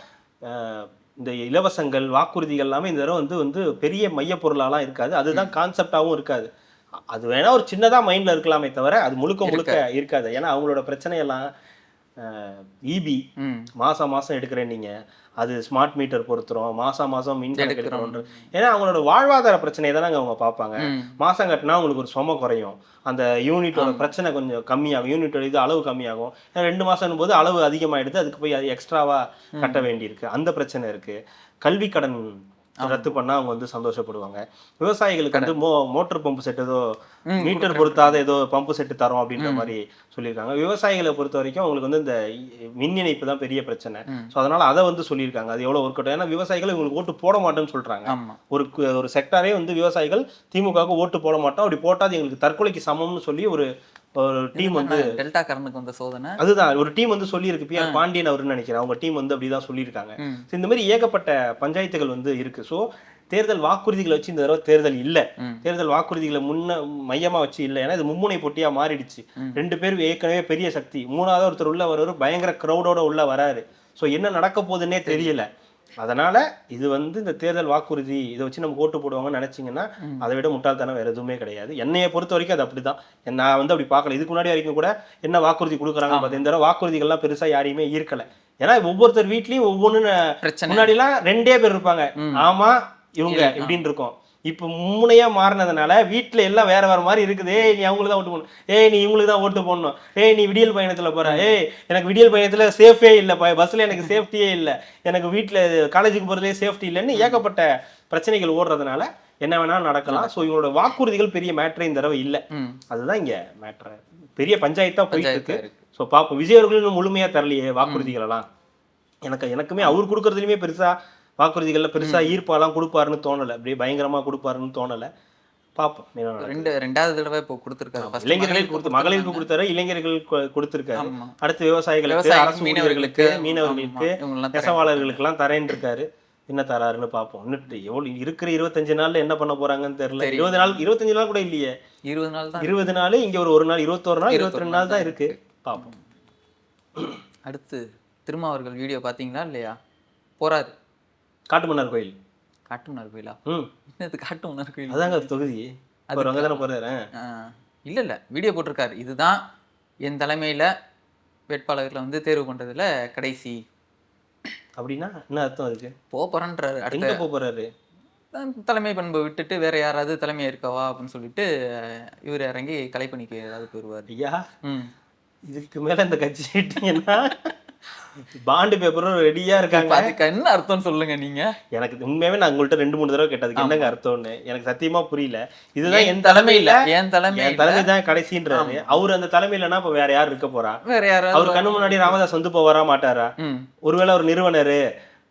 இந்த இலவசங்கள் வாக்குறுதிகள் எல்லாமே இந்த தடவை வந்து பெரிய மைய பொருளாலாம் இருக்காது, அதுதான் கான்செப்டாகவும் இருக்காது. அது வேணா ஒரு சின்னதா மைண்ட்ல இருக்கலாமே தவிர அது முழுக்க இருக்காது. ஏன்னா அவங்களோட பிரச்சனையெல்லாம் இபி மாசம் எடுக்கிறேன், நீங்க அது ஸ்மார்ட் மீட்டர் பொறுத்துறோம், மாசம் மின் கணக்கு எடுக்கிறோம். ஏன்னா அவங்களோட வாழ்வாதார பிரச்சனையை தானே அவங்க பார்ப்பாங்க. மாசம் கட்டினா அவங்களுக்கு ஒரு சுமை குறையும், அந்த யூனிட்டோட பிரச்சனை கொஞ்சம் கம்மியாகும், யூனிட்டோட இது அளவு கம்மியாகும். 2 மாசம் போது அளவு அதிகமாயிடுது, அதுக்கு போய் அது எக்ஸ்ட்ராவா கட்ட வேண்டியிருக்கு, அந்த பிரச்சனை இருக்கு. கல்வி கடன் ரத்து பண்ணா அவங்க வந்து சந்தோஷப்படுவாங்க. விவசாயிகளுக்கு வந்து மோட்டர் பம்பு செட் ஏதோ மீட்டர் பொருத்தாத ஏதோ பம்பு செட்டு தரோம் அப்படின்ற மாதிரி சொல்லியிருக்காங்க. விவசாயிகளை பொறுத்த வரைக்கும் அவங்களுக்கு வந்து இந்த மின் இணைப்பு தான் பெரிய பிரச்சனை. ஸோ அதனால அதை வந்து சொல்லியிருக்காங்க, அது எவ்வளவு ஒர்க் அவுட். ஏன்னா விவசாயிகள் இவங்களுக்கு ஓட்டு போட மாட்டேன்னு சொல்றாங்க. ஒரு செக்டாரே வந்து விவசாயிகள் திமுகவுக்கு ஓட்டு போட மாட்டோம், அப்படி போட்டாது எங்களுக்கு தற்கொலைக்கு சமம்னு சொல்லி ஒரு டீம் வந்து டெல்டா கரனுக்கு வந்த சோதனை அதுதான் ஒரு டீம் வந்து சொல்லியிருக்கு. பிஆர் பாண்டியன் அவருன்னு நினைக்கிறேன், அவங்க டீம் வந்து அப்படிதான் சொல்லியிருக்காங்க. இந்த மாதிரி ஏகப்பட்ட பஞ்சாயத்துகள் வந்து இருக்கு. ஸோ தேர்தல் வாக்குறுதிகளை வச்சு இந்த தடவை தேர்தல் இல்லை, தேர்தல் வாக்குறுதிகளை மையமா வச்சு இல்லை. ஏன்னா இது மும்முனை போட்டியா மாறிடுச்சு. 2 பேர் ஏற்கனவே பெரிய சக்தி, 3வது ஒருத்தர் உள்ள வரவர் பயங்கர கிரௌடோட உள்ள வராரு. ஸோ என்ன நடக்க போகுதுன்னே தெரியல. அதனால இது வந்து இந்த தேர்தல் வாக்குறுதி இதை வச்சு நம்ம ஓட்டு போடுவாங்கன்னு நினைச்சிங்கன்னா அதை விட முட்டாள்தனம் வேற எதுவுமே கிடையாது. என்னையை பொறுத்த வரைக்கும் அது அப்படிதான். நான் வந்து அப்படி பார்க்கல. இதுக்கு முன்னாடி வரைக்கும் கூட என்ன வாக்குறுதி கொடுக்குறாங்க பார்த்து இந்த வாக்குறுதிகள்லாம் பெருசா யாரையுமே ஈர்க்கல. ஏன்னா ஒவ்வொருத்தர் வீட்லயும் ஒவ்வொன்னு முன்னாடிலாம் 2 பேர் இருப்பாங்க, ஆமா இவங்க இப்படின்னு இருக்கும். இப்ப மும்முனையா மாறினதுனால வீட்டுல எல்லாம் வேற மாதிரி இருக்குது. நீ அவங்களுக்கு தான் ஓட்டு போடணும், நீ இவங்களுக்கு தான் ஓட்டு போடணும், நீ விடியல் பயணத்துல போற, எனக்கு விடியல் பயணத்துல சேஃபே இல்லை, பஸ்ல எனக்கு சேஃப்டியே இல்லை, எனக்கு வீட்டுல காலேஜுக்கு போறதே சேஃப்டி இல்லைன்னு ஏகப்பட்ட பிரச்சனைகள் ஓடுறதுனால என்ன வேணாலும் நடக்கலாம். ஸோ இவங்களோட வாக்குறுதிகள் பெரிய மேட்டரே இந்த தடவை இல்லை. அதுதான் இங்க மேட்டர், பெரிய பஞ்சாயத்தா போயிட்டு இருக்கு. ஸோ பார்ப்போம். விஜய் அவர்களும் முழுமையா தரலையே வாக்குறுதிகள் எல்லாம். எனக்குமே அவர் கொடுக்கறதுலயுமே பெருசா வாக்குறுதிகள்ல பெருசா ஈர்ப்பாலாம் கொடுப்பாருன்னு தோணலை, அப்படியே பயங்கரமா கொடுப்பாருன்னு தோணலை. பார்ப்போம். 2வது தடவை இப்போ கொடுத்துருக்காரு, இளைஞர்களுக்கு கொடுத்து மகளிருக்கு கொடுத்தாரு, இளைஞர்கள் கொடுத்துருக்காரு, அடுத்து விவசாயிகளுக்கு, அரசு மீனவர்களுக்கு, நெசவாளர்களுக்கு எல்லாம் தரேன் இருக்காரு. என்ன தராருன்னு பார்ப்போம். இன்னும் எவ்வளவு இருக்கிற 25 நாள்ல என்ன பண்ண போறாங்கன்னு தெரியல. 20 நாள் 25 நாள் கூட இல்லையே, 20 நாள் தான். 20 நாள் இங்க ஒரு நாள், 21 நாள், 22 நாள் தான் இருக்கு. பார்ப்போம். அடுத்து திருமாவர்கள் வீடியோ பார்த்தீங்களா இல்லையா? போறாரு காட்டுமன்னார் கோயில். காட்டுமன்னார் கோயிலா? ம். என்னது காட்டுமன்னார் கோயில்? அதாங்க தொகுதி. அவர் அங்கே தானே போறாரு. இல்லை வீடியோ போட்டிருக்காரு. இதுதான் என் தலைமையில் வேட்பாளர்களை வந்து தேர்வு பண்ணுறதுல கடைசி. அப்படின்னா என்ன அர்த்தம் அதுக்கு? போறேன்றாரு. எங்க போறாரு? தலைமை பண்பை விட்டுட்டு வேற யாராவது தலைமையா இருக்கவா அப்படின்னு சொல்லிட்டு இவர் இறங்கி கலைப்பணிக்கு ஏதாவது போயிருவார். ஐயா, இதுக்கு மேல இந்த கட்சி விட்டீங்கன்னா பாண்டு பேப்பரும் ரெடியா இருக்காங்க. அதுக்கு என்ன அர்த்தம் சொல்லுங்க நீங்க. எனக்கு உண்மையாவே நான் உங்கள்கிட்ட 2-3 தடவை கேட்டதுக்கு என்னங்க அர்த்தம்னு எனக்கு சத்தியமா புரியல. இதுதான் என் தலைமையில என் தலைமை தான் கடைசின்றாரு. அவரு அந்த தலைமையிலனா இப்ப வேற யார் இருக்க போறா? வேற யாராவது? அவர் கண்ணு முன்னாடி ராமதாஸ் வந்து போவாரா மாட்டாரா? ஒருவேளை அவர் நிறுவனர்,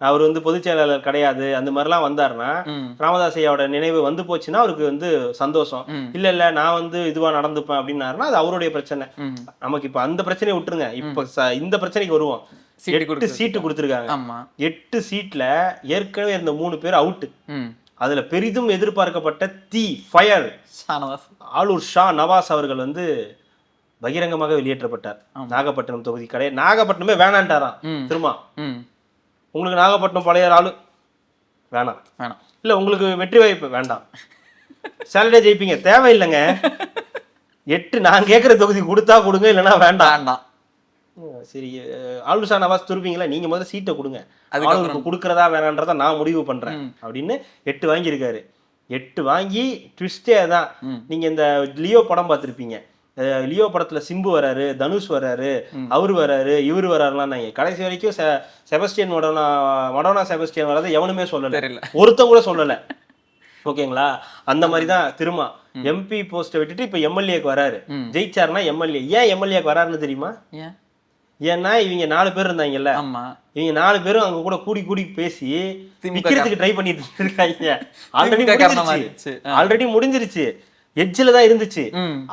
அவர் வந்து பொதுச் செயலாளர் கிடையாது, அந்த மாதிரிலாம் வந்தாருன்னா ராமதாஸ் ஐயாவோட நினைவு வந்து போச்சுன்னா அவருக்கு வந்து சந்தோஷம். இல்ல நான் வந்து இதுவா நடந்துப்பேன் அப்படின்னாருன்னா அது அவருடைய பிரச்சனை. நமக்கு இப்ப அந்த பிரச்சனையை விட்டுருங்க. இப்ப இந்த பிரச்சனைக்கு வருவோம். 8 சீட்டு கொடுத்துருக்காங்க. 8 சீட்ல ஏற்கனவே இருந்த 3 பேர் அவுட்டு. அதுல பெரிதும் எதிர்பார்க்கப்பட்ட ஃபயர் ஆலூர் ஷா நவாஸ் அவர்கள் வந்து பகிரங்கமாக வெளியேற்றப்பட்டார். நாகப்பட்டினம் தொகுதி நாகப்பட்டினமே வேணான்ட்டாராம். திரும்ப உங்களுக்கு நாகப்பட்டினம் பழைய ஆளு வேணாம், இல்ல உங்களுக்கு வெற்றி வாய்ப்பு வேண்டாம், சாலரியா ஜெயிப்பீங்க தேவையில்லைங்க, 8 நான் கேட்குற தொகுதி கொடுத்தா கொடுங்க, இல்லைன்னா வேண்டாம். சரி, ஆலூர் ஷா நவாஸ் துருப்பீங்களா, நீங்க முதல்ல சீட்டை கொடுங்க, ஆளுநருக்கு கொடுக்கறதா வேணான்றத நான் முடிவு பண்றேன் அப்படின்னு 8 வாங்கியிருக்காரு. 8 வாங்கி ட்விஸ்டே தான். நீங்க இந்த லியோ படம் பார்த்துருப்பீங்க. லியோ படத்துல சிம்பு வராரு, தனுஷ் வராரு, அவரு வராரு, இவரு வராருலாம். கடைசி வரைக்கும் செபஸ்டியன் மடோனா செபஸ்டியன் வராது எவனுமே சொல்லல, ஒருத்தன் கூட சொல்லல. ஓகேங்களா? அந்த மாதிரிதான் திரும்ப எம்பி போஸ்ட்டை விட்டுட்டு இப்ப எம்எல்ஏக்கு வராரு. ஜெயிச்சாருன்னா எம்எல்ஏ. ஏன் எம்எல்ஏக்கு வராருன்னு தெரியுமா? ஏன்னா இவங்க 4 பேர் இருந்தாங்கல்ல, இவங்க 4 பேரும் அங்க கூட கூடி பேசி விக்கிறதுக்கு ட்ரை பண்ணிட்டு இருக்காங்க. ஆல்ரெடி முடிஞ்சிருச்சு, எட்ஜில் தான் இருந்துச்சு.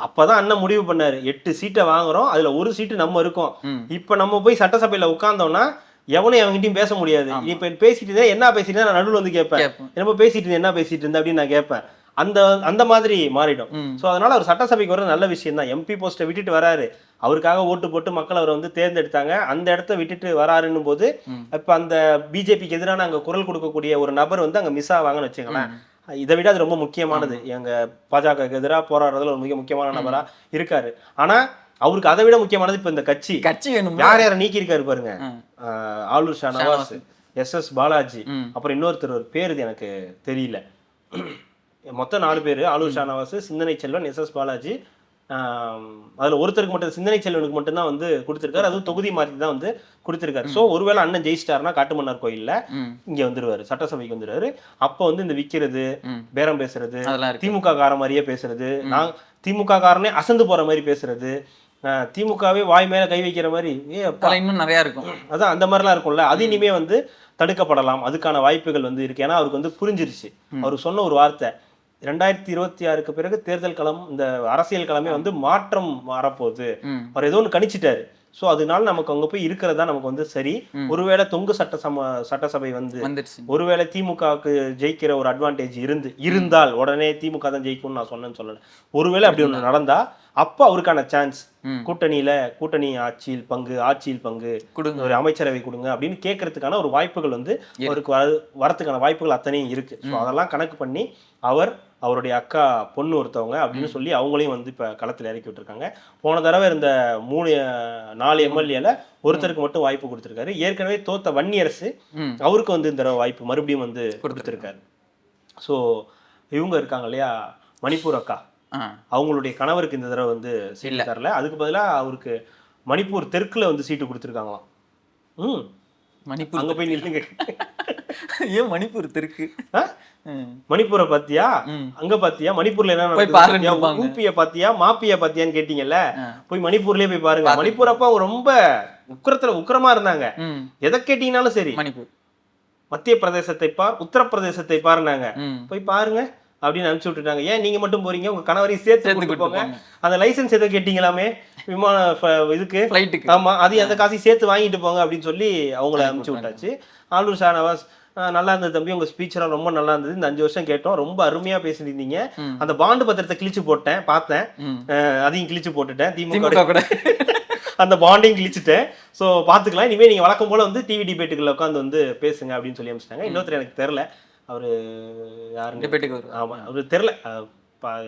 அப்பதான் அண்ணன் முடிவு பண்ணாரு, 8 சீட்டை வாங்குறோம், அதுல 1 சீட்டு நம்ம இருக்கோம். இப்ப நம்ம போய் சட்டசபையில உட்கார்ந்தோம்னா எவனையும் அவங்ககிட்டயும் பேச முடியாது. இப்ப பேசிட்டு இருந்தா என்ன பேசிட்டு இருந்தா நான் நடுவில் வந்து கேட்பேன், நம்ம பேசிட்டு இருந்தேன் என்ன பேசிட்டு இருந்தா அப்படின்னு நான் கேட்பேன். அந்த மாதிரி மாறிடும். ஸோ அதனால அவர் சட்டசபைக்கு வர நல்ல விஷயம் தான். எம்பி போஸ்ட்டை விட்டுட்டு வராரு, அவருக்காக ஓட்டு போட்டு மக்கள் அவரை வந்து தேர்ந்தெடுத்தாங்க. அந்த இடத்த விட்டுட்டு வராருன்னும் போது இப்ப அந்த பிஜேபிக்கு எதிரான அங்க குரல் கொடுக்கக்கூடிய ஒரு நபர் வந்து அங்க மிஸ் ஆவாங்கன்னு வச்சுங்களேன். இதை விட அது ரொம்ப முக்கியமானது. எங்க பாஜகவுக்கு எதிராக போராடுறதுல ஒரு மிக முக்கியமான நபரா இருக்காரு. ஆனா அவருக்கு அதை விட முக்கியமானது இப்ப இந்த கட்சி யாரை நீக்கி இருக்காரு பாருங்க. ஆலூர் ஷா நவாஸ், SS பாலாஜி, அப்புறம் இன்னொருத்தர் ஒரு பேரு எனக்கு தெரியல. மொத்தம் 4 பேர். ஆலூர் ஷா நவாஸ், சிந்தனை செல்வன், SS பாலாஜி. அதுல ஒருத்தருக்கு மட்டும், சிந்தனை செல்வனுக்கு மட்டும்தான் வந்து கொடுத்திருக்காரு. அதுவும் தொகுதி மாற்றி தான் வந்து கொடுத்திருக்காரு. ஸோ ஒருவேளை அண்ணன் ஜெயிச்சிட்டாருன்னா காட்டுமன்னார் கோயில்ல இங்க வந்துருவாரு, சட்டசபைக்கு வந்துருவாரு. அப்ப வந்து இந்த விக்கிறது, பேரம் பேசுறது, திமுக கார மாதிரியே பேசுறது, நான் திமுக காரனே அசந்து போற மாதிரி பேசுறது, திமுகவே வாய் மேல கை வைக்கிற மாதிரி இன்னும் நிறைய இருக்கும். அதான் அந்த மாதிரிலாம் இருக்கும்ல, அது இனிமே வந்து தடுக்கப்படலாம். அதுக்கான வாய்ப்புகள் வந்து இருக்கு. ஏன்னா அவருக்கு வந்து புரிஞ்சிருச்சு. அவர் சொன்ன ஒரு வார்த்தை, 2026க்கு பிறகு தேர்தல் களம், இந்த அரசியல் களமே வந்து மாற்றம் வரப்போகுது. அவர் ஏதோ ஒன்று கணிச்சிட்டாரு. ஸோ அதனால நமக்கு அங்கே போய் இருக்கிறதா நமக்கு வந்து சரி. ஒருவேளை தொங்கு சட்டசபை வந்து ஒருவேளை திமுகவுக்கு ஜெயிக்கிற ஒரு அட்வான்டேஜ் இருந்தால் உடனே திமுக தான் ஜெயிக்கும்னு நான் சொன்னேன்னு சொல்லலை. ஒருவேளை அப்படி ஒன்று நடந்தா அப்போ அவருக்கான சான்ஸ், கூட்டணி ஆட்சியில் பங்கு கொடுங்க, ஒரு அமைச்சரவை கொடுங்க அப்படின்னு கேட்கறதுக்கான ஒரு வாய்ப்புகள் வந்து அவருக்கு வரத்துக்கான வாய்ப்புகள் அத்தனையும் இருக்கு. ஸோ அதெல்லாம் கணக்கு பண்ணி அவருடைய அக்கா பொண்ணு ஒருத்தவங்க அப்படின்னு சொல்லி அவங்களையும் வந்து இப்ப களத்துல இறக்கி விட்டுருக்காங்க. போன தடவை இருந்த 4 எம்எல்ஏல ஒருத்தருக்கு மட்டும் வாய்ப்பு கொடுத்திருக்காரு. ஏற்கனவே தோத்த வன்னியரசு அவருக்கு வந்து இந்த தடவை வாய்ப்பு மறுபடியும் வந்து கொடுத்திருக்காரு. ஸோ இவங்க இருக்காங்க இல்லையா, மணிப்பூர் அக்கா, அவங்களுடைய கணவருக்கு இந்த தடவை வந்து சீட்டு தரல. அதுக்கு பதிலாக அவருக்கு மணிப்பூர் தெற்குல வந்து சீட்டு கொடுத்துருக்காங்களாம். மணிப்பூர் அங்க போய் நில்லுங்க. ஏன் மணிப்பூர் தெற்கு? மணிப்பூரை பாத்தியா, அங்க பாத்தியா, மணிப்பூர்ல என்ன, ஊப்பிய பாத்தியா, மாப்பிய பாத்தியான்னு கேட்டீங்கல்ல, போய் மணிப்பூர்லயே போய் பாருங்க. மணிப்பூர் அப்ப அவங்க ரொம்ப உக்கிரமா இருந்தாங்க. எதை கேட்டீங்கன்னாலும் சரி, மணிப்பூர் மத்திய பிரதேசத்தை பார், உத்தரப்பிரதேசத்தை பாருனாங்க, போய் பாருங்க அப்படின்னு அனுப்பிச்சு விட்டுட்டாங்க. ஏன் நீங்க மட்டும் போறீங்க, உங்க கணவரையும் சேர்த்து போங்க. அந்த லைசன்ஸ் எதை கேட்டீங்களாமே விமான இதுக்கு, ஆமா, அது அந்த காசையும் சேர்த்து வாங்கிட்டு போங்க அப்படின்னு சொல்லி அவங்கள அனுப்பிச்சு விட்டாச்சு. ஆலூர் ஷா நவாஸ், நல்லா இருந்தது தம்பி, உங்க ஸ்பீச்லாம் ரொம்ப நல்லா இருந்தது, இந்த 5 வருஷம் கேட்டோம், ரொம்ப அருமையா பேசியிருந்தீங்க. அந்த பாண்டு பத்திரத்தை கிழிச்சு பார்த்தேன், அதையும் கிழிச்சு போட்டுட்டேன், திமுக கூட அந்த பாண்டையும் கிழிச்சுட்டேன். ஸோ பார்த்துக்கலாம். இனிமேல் நீங்கள் வழக்கம் போல் வந்து டிவி டிபேட்டுகளில் உட்காந்து வந்து பேசுங்க அப்படின்னு சொல்லி அனுப்பிச்சிட்டாங்க. இன்னொருத்தர் எனக்கு தெரில, அவர் யாருங்க டிபேட்டுக்கு ஆமாம் அவர் தெரில,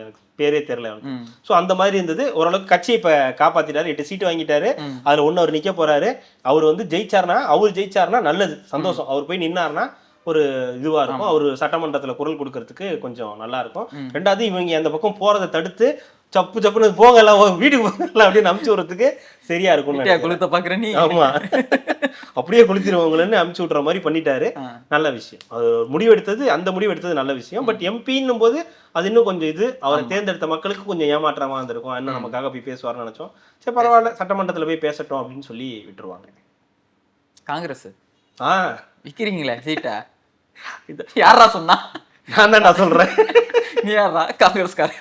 எனக்கு பேரே தெரில அவனுக்கு. ஸோ அந்த மாதிரி இருந்தது. ஓரளவுக்கு கட்சி இப்போ காப்பாற்றிட்டாரு, 8 சீட்டு வாங்கிட்டாரு. அதில் ஒன்று அவர் நிற்க போகிறாரு. அவர் வந்து ஜெயிச்சார்னா நல்லது, சந்தோஷம். அவர் போய் நின்னார்னா ஒரு இதுவாக இருக்கும், அவர் சட்டமன்றத்தில் குரல் கொடுக்கறதுக்கு கொஞ்சம் நல்லா இருக்கும். ரெண்டாவது இவங்க அந்த பக்கம் போகிறத தடுத்து சப்புன்னு போங்க எல்லாம் வீட்டுக்கு போகலாம் அப்படின்னு அமுச்சு விடுறதுக்கு சரியா இருக்கும். கொளுத்த பாக்குற நீ. ஆமா, அப்படியே கொளுத்திடுவாங்களன்னு அமுச்சு விட்ற மாதிரி பண்ணிட்டாரு. நல்ல விஷயம். அது அந்த முடிவு எடுத்தது நல்ல விஷயம். பட் எம்பின்னும் போது அது இன்னும் கொஞ்சம் இது அவரை தேர்ந்தெடுத்த மக்களுக்கு கொஞ்சம் ஏமாற்றமா இருந்திருக்கும். இன்னும் நமக்காக போய் பேசுவார்னு நினைச்சோம். சரி பரவாயில்ல, சட்டமன்றத்தில் போய் பேசட்டும் அப்படின்னு சொல்லி விட்டுருவாங்க. காங்கிரஸ் ஆஹ் விக்கிறீங்களே சீட்டா, யாரா சொன்னா? நான் சொல்றேன். நீ யாரா காங்கிரஸ்கார?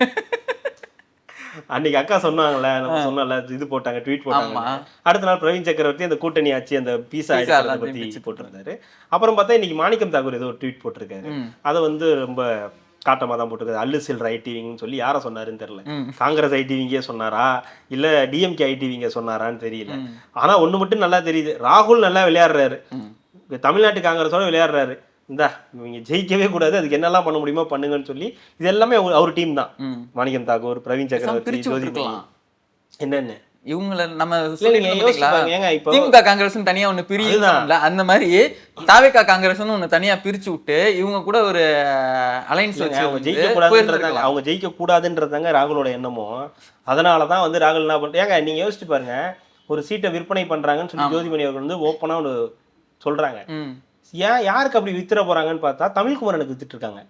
அன்னைக்கு அக்கா சொன்னாங்கல்ல, நம்ம சொன்னல இது போட்டாங்க, ட்வீட் போட்டாங்க. அடுத்த நாள் பிரவீன் சக்கரவர்த்தி அந்த கூட்டணி ஆட்சி அந்த பீஸா பத்தி போட்டிருந்தாரு. அப்புறம் பார்த்தா இன்னைக்கு மாணிக்கம் தாக்கூர் ஏதோ ஒரு ட்வீட் போட்டிருக்காரு. அதை வந்து ரொம்ப காட்டமா தான் போட்டிருக்காரு. அல்லு செல்ற ஐடிவிங்கன்னு சொல்லி யாரை சொன்னாருன்னு தெரியல. காங்கிரஸ் ஐடிவிங்கே சொன்னாரா இல்ல டிஎம்கே ஐடிவிங்க சொன்னாரான்னு தெரியல. ஆனா ஒண்ணு மட்டும் நல்லா தெரியுது, ராகுல் நல்லா விளையாடுறாரு, தமிழ்நாட்டு காங்கிரஸோட விளையாடுறாரு. இந்தா இவங்க ஜெயிக்கவே கூடாது, அதுக்கு என்னெல்லாம் பண்ண முடியுமோ பண்ணுங்கன்னு சொல்லி இது எல்லாமே அவர் டீம் தான். மாணிக்கம் தாக்கூர், பிரவீன் சக்கரவர்த்தி, ஜோதிமணி என்னென்ன இவங்கள நம்ம இப்போ திமுக காங்கிரஸ் தனியா ஒண்ணு பிரியுதுல, அந்த மாதிரி தாவேகா காங்கிரஸ் ஒண்ணு தனியா பிரிச்சு விட்டு இவங்க கூட ஒரு அலைன்ஸ் வச்சு அவங்க ஜெயிக்க கூடாதுன்றதாங்க ராகுலோட எண்ணமும். அதனாலதான் வந்து ராகுல் என்ன பண்றாங்க, ஏங்க நீங்க யோசிச்சு பாருங்க, ஒரு சீட்டை விற்பனை பண்றாங்கன்னு சொல்லி ஜோதிமணி அவர்கள் வந்து ஓப்பனா ஒன்று சொல்றாங்க. ஏன் யாருக்கு அப்படி வித்துற போறாங்கன்னு பார்த்தா தமிழ்குமரனுக்கு வித்துட்டு இருக்காங்க.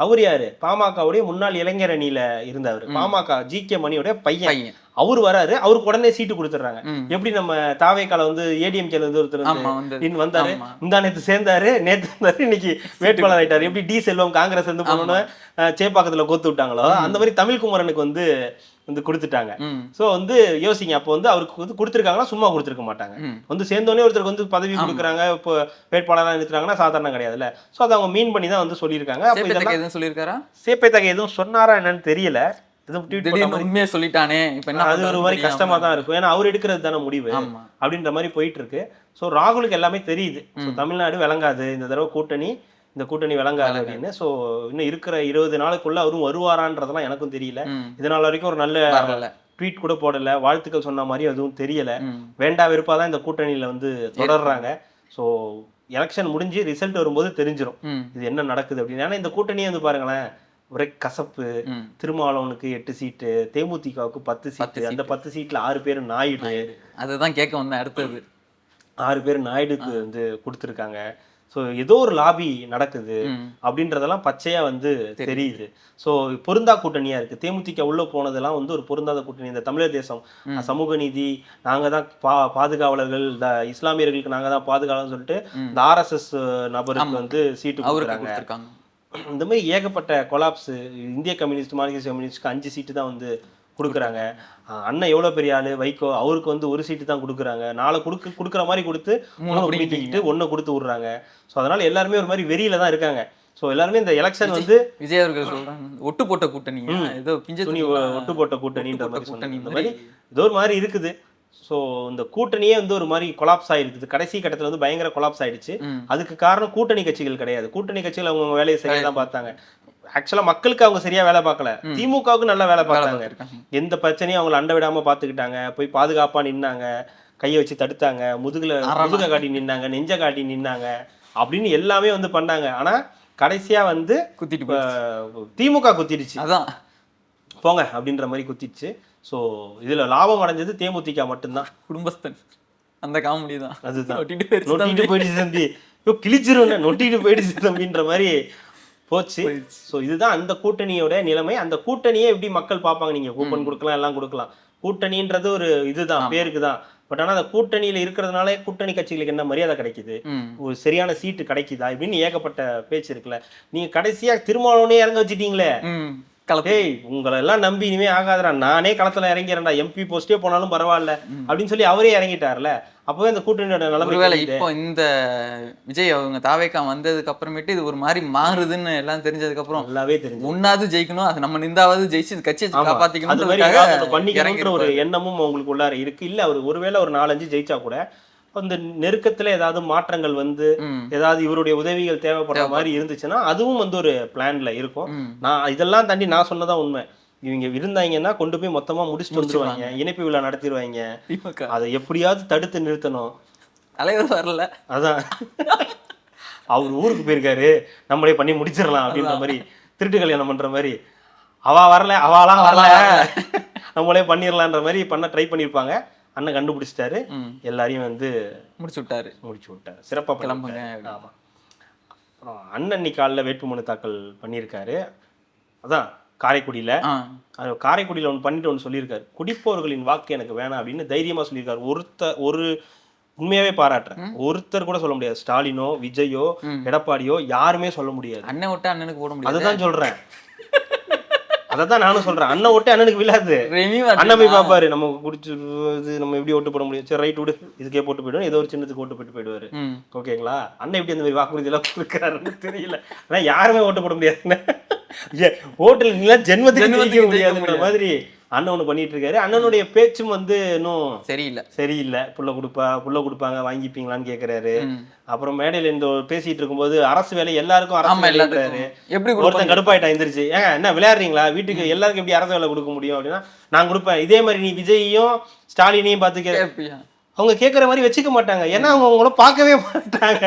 அவர் யாரு, பாமகவுடைய முன்னாள் இளைஞர் அணியில இருந்தவர், பாமக ஜி.கே. மணியோட பையன். அவரு வராரு, அவருக்கு உடனே சீட்டு கொடுத்துறாங்க. எப்படி நம்ம தாவேக்கால வந்து ஏடிஎம்கேல இருந்து ஒருத்தர் வந்தாரு, முந்தா நேத்து சேர்ந்தாரு, நேத்து வந்தாரு, இன்னைக்கு வேட்பாளர் ஆயிட்டாரு. எப்படி டி செல்வம் காங்கிரஸ் வந்து போனோன்னு சேப்பாக்கத்துல கோத்து விட்டாங்களோ அந்த மாதிரி தமிழ்குமரனுக்கு வந்து கொடுத்துட்டாங்க. சோ வந்து யோசிங்க, அப்போ வந்து அவருக்கு வந்து கொடுத்துருக்காங்கன்னா சும்மா கொடுத்துருக்க மாட்டாங்க. வந்து சேர்ந்தோடனே ஒருத்தருக்கு வந்து பதவி கொடுக்குறாங்க, இப்போ வேட்பாளராக நிறுத்துறாங்கன்னா சாதாரண கிடையாதுல்ல. சோ அதை அவங்க மீன் பண்ணி தான் வந்து சொல்லியிருக்காங்க. அப்போ இதெல்லாம் சொல்லியிருக்காரா, சேப்பைத்தகை எதுவும் சொன்னாரா என்னன்னு தெரியல. உண்மையா சொல்லிட்டானே, அது ஒரு மாதிரி கஷ்டமா தான் இருக்கும். ஏன்னா அவர் எடுக்கிறது தானே முடிவு அப்படின்ற மாதிரி போயிட்டு இருக்கு. சோ ராகுலுக்கு எல்லாமே தெரியுது, தமிழ்நாடு விளங்காது இந்த தடவை இந்த கூட்டணி விளங்காது அப்படின்னு. ஸோ இன்னும் இருக்கிற 20 நாளுக்குள்ள அவரும் வருவாரான்றதெல்லாம் எனக்கும் தெரியல. இதனால வரைக்கும் ஒரு நல்ல ட்வீட் கூட போடல, வாழ்த்துக்கள் சொன்ன மாதிரி அதுவும் தெரியல. வேண்டா வெறுப்பாதான் இந்த கூட்டணியில வந்து தொடர்றாங்க. ஸோ எலெக்ஷன் முடிஞ்சு ரிசல்ட் வரும்போது தெரிஞ்சிடும் இது என்ன நடக்குது அப்படின்னு. ஏன்னா இந்த கூட்டணியே வந்து பாருங்களேன், ஒரே கசப்பு. திருமாவளவனுக்கு 8 சீட்டு, தேமுதிகவுக்கு 10 சீட்டு, அந்த 10 சீட்ல 6 பேர் நாயுடு. அதுதான் கேட்க வந்தேன். அடுத்தது 6 பேர் நாயுடுக்கு வந்து கொடுத்துருக்காங்க. ஸோ ஏதோ ஒரு லாபி நடக்குது அப்படின்றதெல்லாம் பச்சையா வந்து தெரியுது. ஸோ பொருந்தா கூட்டணியா இருக்கு. தேமுதிக உள்ள போனதெல்லாம் வந்து ஒரு பொருந்தாத கூட்டணி. இந்த தமிழர் தேசம், சமூக நீதி, நாங்க தான் பாதுகாவலர்கள், இந்த இஸ்லாமியர்களுக்கு நாங்க தான் பாதுகாவலர்னு சொல்லிட்டு இந்த RSS நபருக்கு வந்து சீட்டு கொடுக்குறாங்க. இந்த மாதிரி ஏகப்பட்ட கொலாப்ஸ். இந்திய கம்யூனிஸ்ட், மார்க்சிஸ்ட் கம்யூனிஸ்ட்க்கு 5 சீட்டு தான் வந்து கொடுக்குறாங்க. அண்ணன் எவ்வளவு பெரிய ஆளு வைகோ, அவருக்கு வந்து 1 சீட்டு தான் கொடுக்குறாங்க. 4 கொடுக்குற மாதிரி கொடுத்து 1 கொடுத்து விடுறாங்க. ஸோ அதனால எல்லாருமே ஒரு மாதிரி வெறியில தான் இருக்காங்க. ஸோ எல்லாருமே இந்த எலெக்ஷன் வந்து விஜய் அவர்கள் சொல்றாங்க ஒட்டு போட்ட கூட்டணி, ஏதோ ஒட்டு போட்ட கூட்டணின்ற மாதிரி ஏதோ ஒரு மாதிரி இருக்குது. ஸோ இந்த கூட்டணியே வந்து ஒரு மாதிரி கொலாப்ஸ் ஆயிருக்குது. கடைசி கட்டத்தில் வந்து பயங்கர கொலாப்ஸ் ஆயிடுச்சு. அதுக்கு காரணம் கூட்டணி கட்சிகள் கிடையாது. கூட்டணி கட்சிகள் அவங்க வேலையை சரியா தான் பார்த்தாங்க. ஆக்சுவலா மக்களுக்கு அவங்க சரியா வேலை பார்க்கல, திமுகவுக்கு நல்லா வேலை பார்த்தாங்க. எந்த பிரச்சனையும் அவங்களை அண்ட விடாம பாத்துக்கிட்டாங்க. போய் பாதுகாப்பா நின்னாங்க, கையை வச்சு தடுத்தாங்க, முதுக காட்டி நின்னாங்க, நெஞ்ச காட்டி நின்னாங்க அப்படின்னு எல்லாமே வந்து பண்ணாங்க. ஆனா கடைசியா வந்து திமுக குத்திடுச்சு, அதான் போங்க அப்படின்ற மாதிரி குத்திடுச்சு. ஸோ இதுல லாபம் அடைஞ்சது தேமுதிக மட்டும்தான். குடும்பஸ்தன் அந்த காமெடி தான். அதுதான் நொட்டிட்டு போயிடுச்சு தம்பி, கிழிச்சிருவேன் நொட்டிட்டு போயிடுச்சு தம்பின்ற மாதிரி போச்சு. ஸோ இதுதான் அந்த கூட்டணியோட நிலைமை. அந்த கூட்டணியே எப்படி மக்கள் பார்ப்பாங்க, நீங்க கூப்பன் கொடுக்கலாம், எல்லாம் கொடுக்கலாம். கூட்டணின்றது ஒரு இதுதான், பேருக்கு தான். பட் ஆனா அந்த கூட்டணியில இருக்கிறதுனால கூட்டணி கட்சிகளுக்கு என்ன மரியாதை கிடைக்குது, ஒரு சரியான சீட்டு கிடைக்குதா இப்படின்னு ஏகப்பட்ட பேச்சு இருக்குல்ல. நீங்க கடைசியா திருமாவளவனே இறங்க வச்சுட்டீங்களே, ஏய் உங்களை எல்லாம் நம்பி இனிமே ஆகாதுடா, நானே களத்துல இறங்கிறேன்டா, எம்பி போஸ்டே போனாலும் பரவாயில்ல அப்படின்னு சொல்லி அவரே இறங்கிட்டார்ல. அப்பவே இந்த கூட்டணியோட நிலைமை இப்போ இந்த விஜய் அவங்க தாவேக்கா வந்ததுக்கு அப்புறமேட்டு இது ஒரு மாதிரி மாறுதுன்னு எல்லாம் தெரிஞ்சதுக்கு அப்புறம் நல்லாவே தெரிஞ்சு ஒன்னாவது ஜெயிக்கணும், அது நம்ம நிந்தாவது ஜெயிச்சு கட்சியை காப்பாத்திக்கணும் பண்ணிக்கிற ஒரு எண்ணமும் அவங்களுக்கு உள்ளார இருக்கு. இல்ல அவர் ஒருவேளை ஒரு 4-5 ஜெயிச்சா கூட அந்த நெருக்கத்துல ஏதாவது மாற்றங்கள் வந்து ஏதாவது இவருடைய உதவிகள் தேவைப்படுற மாதிரி இருந்துச்சுன்னா அதுவும் வந்து ஒரு பிளான்ல இருக்கும். நான் இதெல்லாம் தாண்டி நான் சொன்னதான் உண்மை. இவங்க இருந்தாங்கன்னா கொண்டு போய் மொத்தமா முடிச்சுட்டு வந்துருவாங்க, இணைப்பு விழா நடத்திடுவாங்க. அதை எப்படியாவது தடுத்து நிறுத்தணும். தலைவர் வரல, அதான் அவர் ஊருக்கு போயிருக்காரு, நம்மளே பண்ணி முடிச்சிடலாம் அப்படின்ற மாதிரி, திருட்டு கல்யாணம் பண்ற மாதிரி, அவாலாம் வரல நம்மளே பண்ணிடலான்ற மாதிரி பண்ண ட்ரை பண்ணியிருப்பாங்க. அண்ணன் கண்டுபிடிச்சிட்டாரு, எல்லாரையும் வந்து முடிச்சு விட்டாரு. சிறப்பாக கிளம்புங்க. ஆமா, அப்புறம் அண்ணன் இன்னைக்கு காலைல வேட்புமனு தாக்கல் பண்ணியிருக்காரு. அதான் காரைக்குடியில ஒன்று பண்ணிட்டு ஒன்று சொல்லியிருக்காரு. குடிப்பவர்களின் வாக்கு எனக்கு வேணாம் அப்படின்னு தைரியமா சொல்லியிருக்காரு. ஒரு உண்மையாவே பாராட்டுறேன். ஒருத்தர் கூட சொல்ல முடியாது, ஸ்டாலினோ விஜயோ எடப்பாடியோ யாருமே சொல்ல முடியாது. அண்ணன் விட்டு அண்ணனுக்கு போட முடியாது. அதுதான் சொல்றேன், அதான் நானும் சொல்றேன். அண்ணன் ஓட்டு அண்ணனுக்கு விழாது. அண்ணன் போய் பாப்பாரு, நம்ம குடிச்சு நம்ம எப்படி ஓட்டு போட முடியும், சரி ரைட் விடு இதுக்கே போட்டு போயிடுவோம், ஏதோ ஒரு சின்னத்துக்கு ஓட்டு போட்டு போயிடுவாரு. ஓகேங்களா? அண்ணன் எப்படி அந்த மாதிரி வாக்குறுதி எல்லாம் கொடுக்குறாருன்னு தெரியல. ஆனா யாருமே ஓட்டு போட முடியாதுன்னு, ஓட்டுல நீங்களா ஜென்மத்துக்கு முடியாதுன்ற மாதிரி அண்ணன் ஒண்ணு பண்ணிட்டு இருக்காரு. அண்ணனுடைய பேச்சும் வந்து இன்னும் சரியில்லை. புள்ள கொடுப்பாங்க வாங்கிப்பீங்களான்னு கேக்குறாரு. அப்புறம் மேடையில இந்த பேசிட்டு இருக்கும்போது அரசு வேலை எல்லாருக்கும் அரசு வேலை, எப்படி ஒருத்தன் கடுப்பாயிட்டா எந்திரிச்சு, ஏங்க என்ன விளையாடுறீங்களா, வீட்டுக்கு எல்லாருக்கும் எப்படி அரசு வேலை கொடுக்க முடியும் அப்படின்னா, நான் கொடுப்பேன். இதே மாதிரி நீ விஜயையும் ஸ்டாலினையும் பார்த்து அவங்க கேட்குற மாதிரி வச்சுக்க மாட்டாங்க. ஏன்னா அவங்க அவங்கள பார்க்கவே மாட்டாங்க.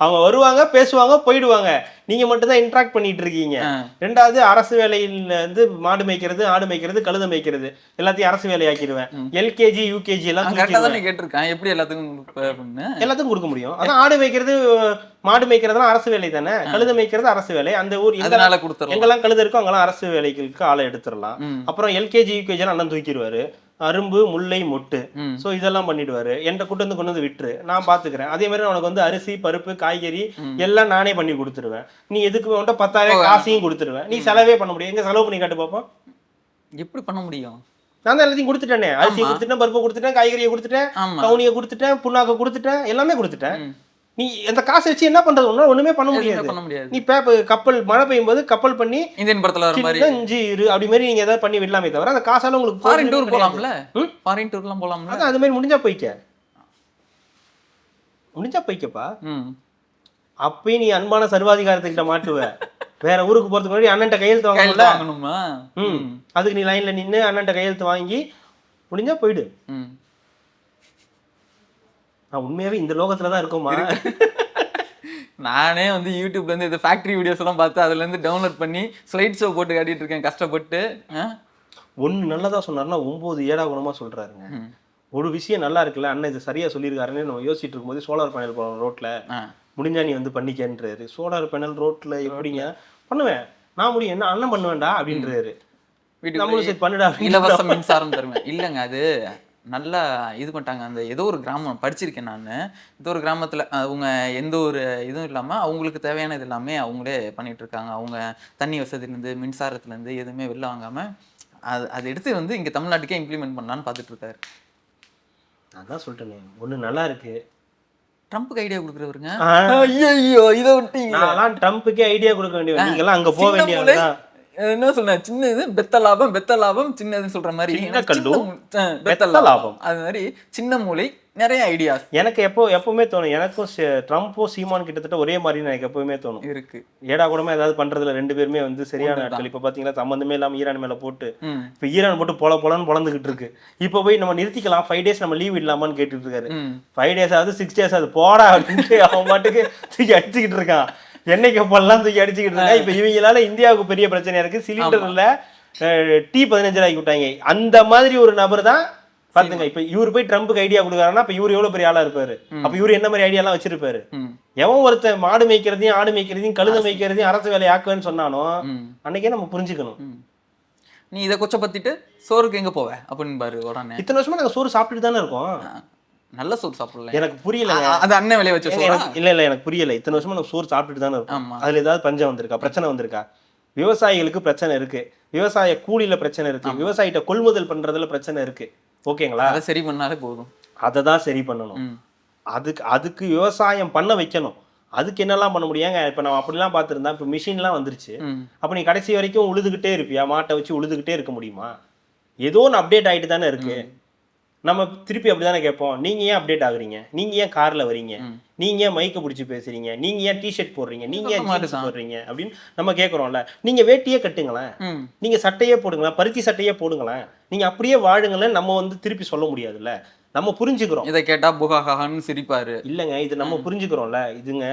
அவங்க வருவாங்க, பேசுவாங்க, போயிடுவாங்க. நீங்க மட்டும்தான் இன்ட்ராக்ட் பண்ணிட்டு இருக்கீங்க. ரெண்டாவது, அரசு வேலையில வந்து மாடு மேய்க்கிறது, ஆடு மேய்க்கிறது, கழுத மேய்க்கிறது எல்லாத்தையும் அரசு வேலை ஆக்கிடுவேன். எல்கேஜி யூகேஜி எல்லாம் கேட்டிருக்கேன், எப்படி எல்லாத்துக்கும் கொடுக்க முடியும். அதான் ஆடு மேய்க்கிறது மாடு மேய்க்கிறதுலாம் அரசு வேலை தானே, கழுத மேய்க்கிறது அரசு வேலை. அந்த ஊர் எங்கெல்லாம் கழுத இருக்கோ அங்கெல்லாம் அரசு வேலைகளுக்கு ஆளை எடுத்துடலாம். அப்புறம் எல்கேஜி யூகேஜி எல்லாம் அண்ணன் தூக்கிடுவாரு. அரும்பு முல்லை மொட்டு, ஸோ இதெல்லாம் பண்ணிடுவாரு. என்கிட்ட கொண்டு வந்து விட்டுரு, நான் பாத்துக்கிறேன். அதே மாதிரி உனக்கு வந்து அரிசி பருப்பு காய்கறி எல்லாம் நானே பண்ணி கொடுத்துருவேன். நீ எதுக்கு 10,000 காசையும் கொடுத்துருவேன். நீ செலவே பண்ண முடியும், எங்க செலவு பண்ணி காட்டு பார்ப்போம். எப்படி பண்ண முடியும்? நான் தான் எல்லாத்தையும் கொடுத்துட்டேனே, அரிசியை கொடுத்துட்டேன், பருப்பை கொடுத்துட்டேன், காய்கறியை கொடுத்துட்டேன், கவுனியை கொடுத்துட்டேன், புண்ணாக்க கொடுத்துட்டேன், எல்லாமே கொடுத்துட்டேன். நீ அந்த காசை வச்சு என்ன பண்றது? ஒண்ணுமே பண்ண முடியாது. நீ கப்பல் மழை பெய்யும் போது கப்பல் பண்ணி இந்தியன் படத்துல வர மாதிரி அப்படி மாதிரி நீங்க ஏதாவது பண்ணி விடலாமே தவிர அந்த காசால உங்களுக்கு ஃபாரின் டூர் போலாம்ல, ஃபாரின் டூர்லாம் போலாம்ல. அது மாதிரி முடிஞ்சா போய்க்கப்பா. அப்பயும் நீ அன்பான சர்வாதிகாரத்துக்கிட்ட மாட்டுவ. வேற ஊருக்கு போறதுக்கு முன்னாடி அண்ணன்ட்ட கையெழுத்து வாங்கணுமா? அதுக்கு நீ லைன்ல நின்று அண்ணன்ட்ட கையெழுத்து வாங்கி முடிஞ்சா போயிடு. நான் உண்மையாவே இந்த லோகத்துலதான் இருக்கோமா? நானே வந்து யூடியூப்ல இருந்து இந்த ஃபேக்டரி வீடியோஸ் எல்லாம் பார்த்து அதுல இருந்து டவுன்லோட் பண்ணி ஸ்லைட் ஷோ போட்டு காட்டிட்டு இருக்கேன் கஷ்டப்பட்டு. ஒன்னு நல்லதா சொன்னாருன்னா 9 ஏடா குணமா சொல்றாருங்க. ஒரு விஷயம் நல்லா இருக்குல்ல, அண்ணன் இது சரியா சொல்லியிருக்காருன்னு நம்ம யோசிச்சுட்டு இருக்கும்போது சோலார் பேனல் போறோம் ரோட்ல, முடிஞ்சா நீ வந்து பண்ணிக்கன்றாரு. சோலார் பேனல் ரோட்ல எப்படிங்க பண்ணுவேன்? நான் முடியும், என்ன அண்ணன் பண்ணுவேன்டா அப்படின்றாரு. நம்மளும் சரி பண்ணுடா, இலவச மின்சாரம் தருவேன். இல்லைங்க, அது நல்லா இது பண்ணிட்டாங்க. அந்த ஏதோ ஒரு கிராமம் படிச்சிருக்கேன் நான், ஏதோ ஒரு கிராமத்தில் அவங்க எந்த ஒரு இதுவும் இல்லாமல் அவங்களுக்கு தேவையான இது எல்லாமே அவங்களே பண்ணிட்டு இருக்காங்க. அவங்க தண்ணி வசதியிலேருந்து மின்சாரத்துலேருந்து எதுவுமே வெளில வாங்காமல் அதை எடுத்து வந்து இங்கே தமிழ்நாட்டுக்கே இம்ப்ளிமெண்ட் பண்ணலான்னு பார்த்துட்டு இருக்காரு. அதான் சொல்லிட்டேனே, ஒன்று நல்லா இருக்கு. ட்ரம்ப்புக்கு ஐடியா கொடுக்குறவருங்க. ஐயோ இதை விட்டு நான் ட்ரம்ப்புக்கே ஐடியா கொடுக்க வேண்டிய, நீங்கெல்லாம் அங்கே போக வேண்டியதுதான். என்ன சொன்ன, சின்ன இது பெத்த லாபம் சின்னதுன்னு சொல்ற மாதிரி, பெத்த லாபம் அது மாதிரி சின்ன மூளை, நிறைய ஐடியா. எனக்கு எப்பவுமே தோணும், எனக்கும் ட்ரம்ப்பும் சீமான் கிட்டத்தட்ட ஒரே மாதிரி எனக்கு எப்பவுமே தோணும் இருக்கு. ஏடா கூடமே ஏதாவது பண்றதுல ரெண்டு பேருமே வந்து சரியான ஆட்கள். இப்ப பாத்தீங்கன்னா சம்பந்தமே இல்லாம ஈரான் மேல போட்டு, இப்ப ஈரான் போட்டு பொலன்னு பொழந்துகிட்டு இருக்கு. இப்ப போய் நம்ம நிறுத்திக்கலாம், 5 days நம்ம லீவ் இல்லாமான்னு கேட்டுட்டு இருக்காரு. 5 days ஆகுது 6 days ஆகுது, போடா அப்படின்ட்டு அவன் பாட்டுக்கு தூக்கி அடிச்சுக்கிட்டு இருக்கான். எண்ணெய் கப்பல்லாம் தூக்கி அடிச்சுக்கிட்டு இருக்கா. இப்ப இவங்களால இந்தியாவுக்கு பெரிய பிரச்சனையா இருக்கு, சிலிண்டர்ல T15 ஆக்கி விட்டாங்க. அந்த மாதிரி ஒரு நபர் தான் பாத்துங்க. இப்ப இவரு போய் ட்ரம்ப்புக்கு ஐடியா கொடுக்குறாருன்னா இப்ப இவரு எவ்வளவு பெரிய ஆளா இருப்பாரு. அப்ப இவரு என்ன மாதிரி ஐடியா எல்லாம் வச்சிருப்பாரு. எவன் ஒருத்தன் மாடு மேய்க்கிறதையும் ஆடு மேய்க்கிறதையும் கழுத மேய்க்கிறதையும் அரசு வேலை ஆக்குவேன்னு சொன்னானோ அன்னைக்கே நம்ம புரிஞ்சுக்கணும். நீ இதை கொச்ச பத்திட்டு சோறுக்கு எங்க போவ அப்படின்னு பாரு. உடனே இத்தனை வருஷமா நாங்க சோறு சாப்பிட்டுட்டு தானே இருக்கோம். நல்ல சோறு சாப்பிடல, எனக்கு புரியல. அது அண்ணன் விளைய வச்ச சோறு. இல்ல எனக்கு புரியல. இத்தனை வருஷமா நம்ம சோறு சாப்பிட்டுட்டு தானே இருக்கோம். அதுல ஏதாவது பஞ்சம் வந்திருக்கா, பிரச்சனை வந்திருக்கா? விவசாயிகளுக்கு பிரச்சனை இருக்கு, விவசாய கூலியில பிரச்சனை இருக்கு, விவசாயிட்ட கொள்முதல் பண்றதுல பிரச்சனை இருக்கு. ஓகேங்களா? அதை சரி பண்ணாலே போதும். அதை தான் சரி பண்ணணும். அதுக்கு விவசாயம் பண்ண வைக்கணும். அதுக்கு என்னெல்லாம் பண்ண முடியாங்க? இப்ப நம்ம அப்படிலாம் பார்த்துருந்தா இப்ப மிஷின்லாம் வந்துருச்சு. அப்ப நீ கடைசி வரைக்கும் உழுதுகிட்டே இருப்பியா? மாட்டை வச்சு உழுதுகிட்டே இருக்க முடியுமா? ஏதோ ஒன்று அப்டேட் ஆகிட்டு தானே இருக்கு. நம்ம திருப்பி அப்படிதானே கேட்போம், நீங்க ஏன் அப்டேட் ஆகுறீங்க, நீங்க ஏன் கார்ல வரீங்க, நீங்க ஏன் மைக்க பிடிச்சி பேசுறீங்க, நீங்க ஏன் டிஷர்ட் போடுறீங்க, நீங்க ஏன் ஜீன்ஸ் போடுறீங்க அப்படின்னு நம்ம கேட்குறோம்ல. நீங்க வேட்டியே கட்டுங்களேன், நீங்க சட்டையே போடுங்களேன், பருத்தி சட்டையே போடுங்களேன், நீங்க அப்படியே வாழுங்களேன். நம்ம வந்து திருப்பி சொல்ல முடியாதுல்ல, நம்ம புரிஞ்சுக்கிறோம். இதை கேட்டா புகாகான்னு சிரிப்பாரு. இல்லைங்க, இது நம்ம புரிஞ்சுக்கிறோம்ல,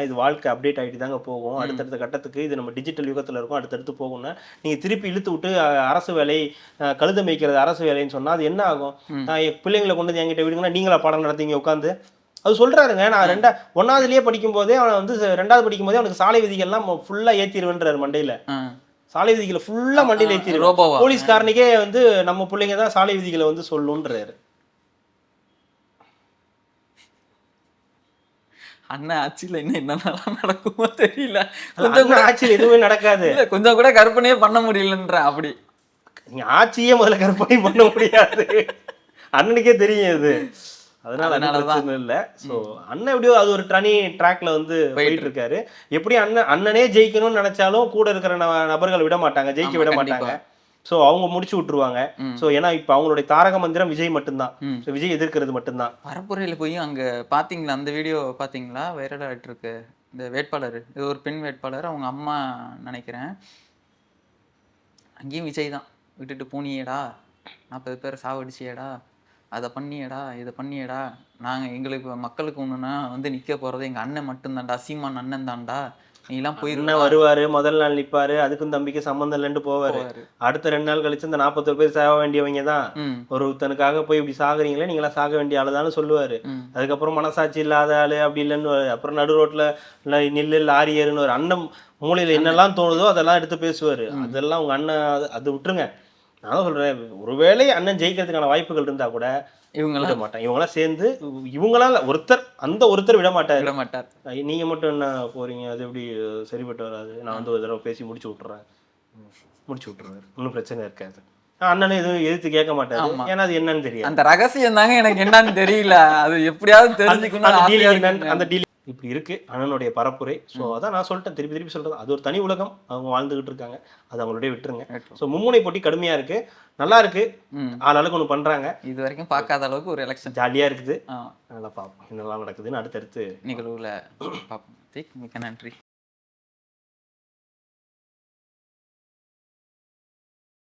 இது வாழ்க்கை அப்டேட் ஆகிட்டு தாங்க போகும். அடுத்தடுத்த கட்டத்துக்கு இது நம்ம டிஜிட்டல் யுகத்தில் இருக்கும், அடுத்தடுத்து போகும்னா நீங்கள் திருப்பி இழுத்து விட்டு அரசு வேலை, கழுத மேய்க்கிறது அரசு வேலைன்னு சொன்னால் அது என்ன ஆகும்? பிள்ளைங்களை கொண்டு வந்து என்கிட்ட விடுங்கன்னா நீங்களா பாடம் நடத்தீங்க உட்காந்து? அது சொல்றாருங்க. நான் ஒன்னாவதுலயே படிக்கும் போதே அவனை வந்து 2வது படிக்கும் போதே அவனுக்கு சாலை விதிகள்லாம் ஃபுல்லா ஏத்திடுவேன்றாரு மண்டையில. சாலை விதிகளை ஃபுல்லா மண்டையில ஏத்திடுவோம். போலீஸ்காரனுக்கே வந்து நம்ம பிள்ளைங்க தான் சாலை விதிகளை வந்து சொல்லுன்றாரு. அண்ணன் ஆட்சியில இன்னும் என்னென்னலாம் நடக்குமோ தெரியல. ஆட்சியில் எதுவுமே நடக்காது, கொஞ்சம் கூட கற்பனையே பண்ண முடியலன்ற. அப்படி நீங்க ஆட்சியே முதல்ல கற்பனை பண்ண முடியாது, அண்ணனுக்கே தெரியும் இது. அதனால இல்ல. சோ அண்ணன் எப்படியோ அது ஒரு தனி ட்ராக்ல வந்து போயிட்டு இருக்காரு. எப்படி அண்ணனே ஜெயிக்கணும்னு நினைச்சாலும் கூட இருக்கிற நபர்கள் விட மாட்டாங்க, ஜெயிக்க விட மாட்டாங்க. ஸோ அவங்க முடிச்சு விட்டுருவாங்க. ஸோ ஏன்னா இப்போ அவங்களுடைய தாரக மந்திரம் விஜய் மட்டும்தான். விஜய் எதிர்க்கிறது மட்டும்தான். பரப்புரையில் போய் அங்கே பார்த்தீங்களா, அந்த வீடியோ பார்த்தீங்களா? வைரல் ஆகிட்டு இருக்கு. இந்த வேட்பாளர், இது ஒரு பெண் வேட்பாளர், அவங்க அம்மா நினைக்கிறேன். அங்கேயும் விஜய் தான். விட்டுட்டு போனியேடா, 40 பேர் சாவடிச்சியேடா, அதை பண்ணியேடா, இதை பண்ணியேடா, நாங்கள் எங்களுக்கு மக்களுக்கு ஒன்றுனா வந்து நிற்க போகிறது எங்கள் அண்ணன் மட்டும்தான்டா, சீமான் அண்ணன் தான்டா, நீலாம் போயிருந்தா வருவாரு, முதல் நாள் நிற்பாரு, அதுக்கும் தம்பிக்கு சம்மந்தம் இல்லைன்னு போவாரு. அடுத்த 2 நாள் கழிச்சு இந்த 40 பேர் சாக வேண்டியவங்க தான், ஒருத்தனுக்காக போய் இப்படி சாகுறீங்களே நீங்களா சாக வேண்டிய ஆளுதான்னு சொல்லுவாரு. அதுக்கப்புறம் மனசாட்சி இல்லாத ஆளு அப்படி இல்லைன்னு, அப்புறம் நடு ரோட்ல நில்லு லாரி ஏறுன்னு ஒரு அண்ணன் மூலையில என்னெல்லாம் தோணுதோ அதெல்லாம் எடுத்து பேசுவாரு. அதெல்லாம் உங்க அண்ணன் அது விட்டுருங்க. நான் சொல்றேன், ஒருவேளை அண்ணன் ஜெயிக்கிறதுக்கான வாய்ப்புகள் இருந்தா கூட இவங்கள மாட்டாங்க. இவங்களாம் சேர்ந்து இவங்களால ஒருத்தர் விட மாட்டார். நீங்க மட்டும் என்ன போறீங்க, அது எப்படி சரிப்பட்டு வராது, நான் வந்து ஒரு தடவை பேசி முடிச்சு விட்டுறாரு, ஒன்றும் பிரச்சனை இருக்காது. அண்ணனும் எதுவும் எதிர்த்து கேட்க மாட்டாரு, ஏன்னா அது என்னன்னு தெரியும். அந்த ரகசியம் தாங்க எனக்கு என்னன்னு தெரியல, அது எப்படியாவது தெரிஞ்சுக்கணும். அந்த டீல் இப்படி இருக்கு அண்ணனுடைய பரப்புரை. ஸோ அதான் நான் சொல்லிட்டேன், திருப்பி சொல்றது, அது ஒரு தனி உலகம், அவங்க வாழ்ந்துகிட்டு இருக்காங்க, அது அவங்களுடைய விட்டுருங்க. ஸோ மும்முனை போட்டி கடுமையா இருக்கு, நல்லா இருக்கு, ஆளாளுக்கு ஒன்று பண்றாங்க. இது வரைக்கும் பார்க்காத அளவுக்கு ஒரு எலெக்ஷன் ஜாலியா இருக்குது. நல்லா பார்ப்போம் என்னெல்லாம் நடக்குதுன்னு அடுத்தடுத்து நிகழ்வுல பார்ப்போம். மிக்க நன்றி.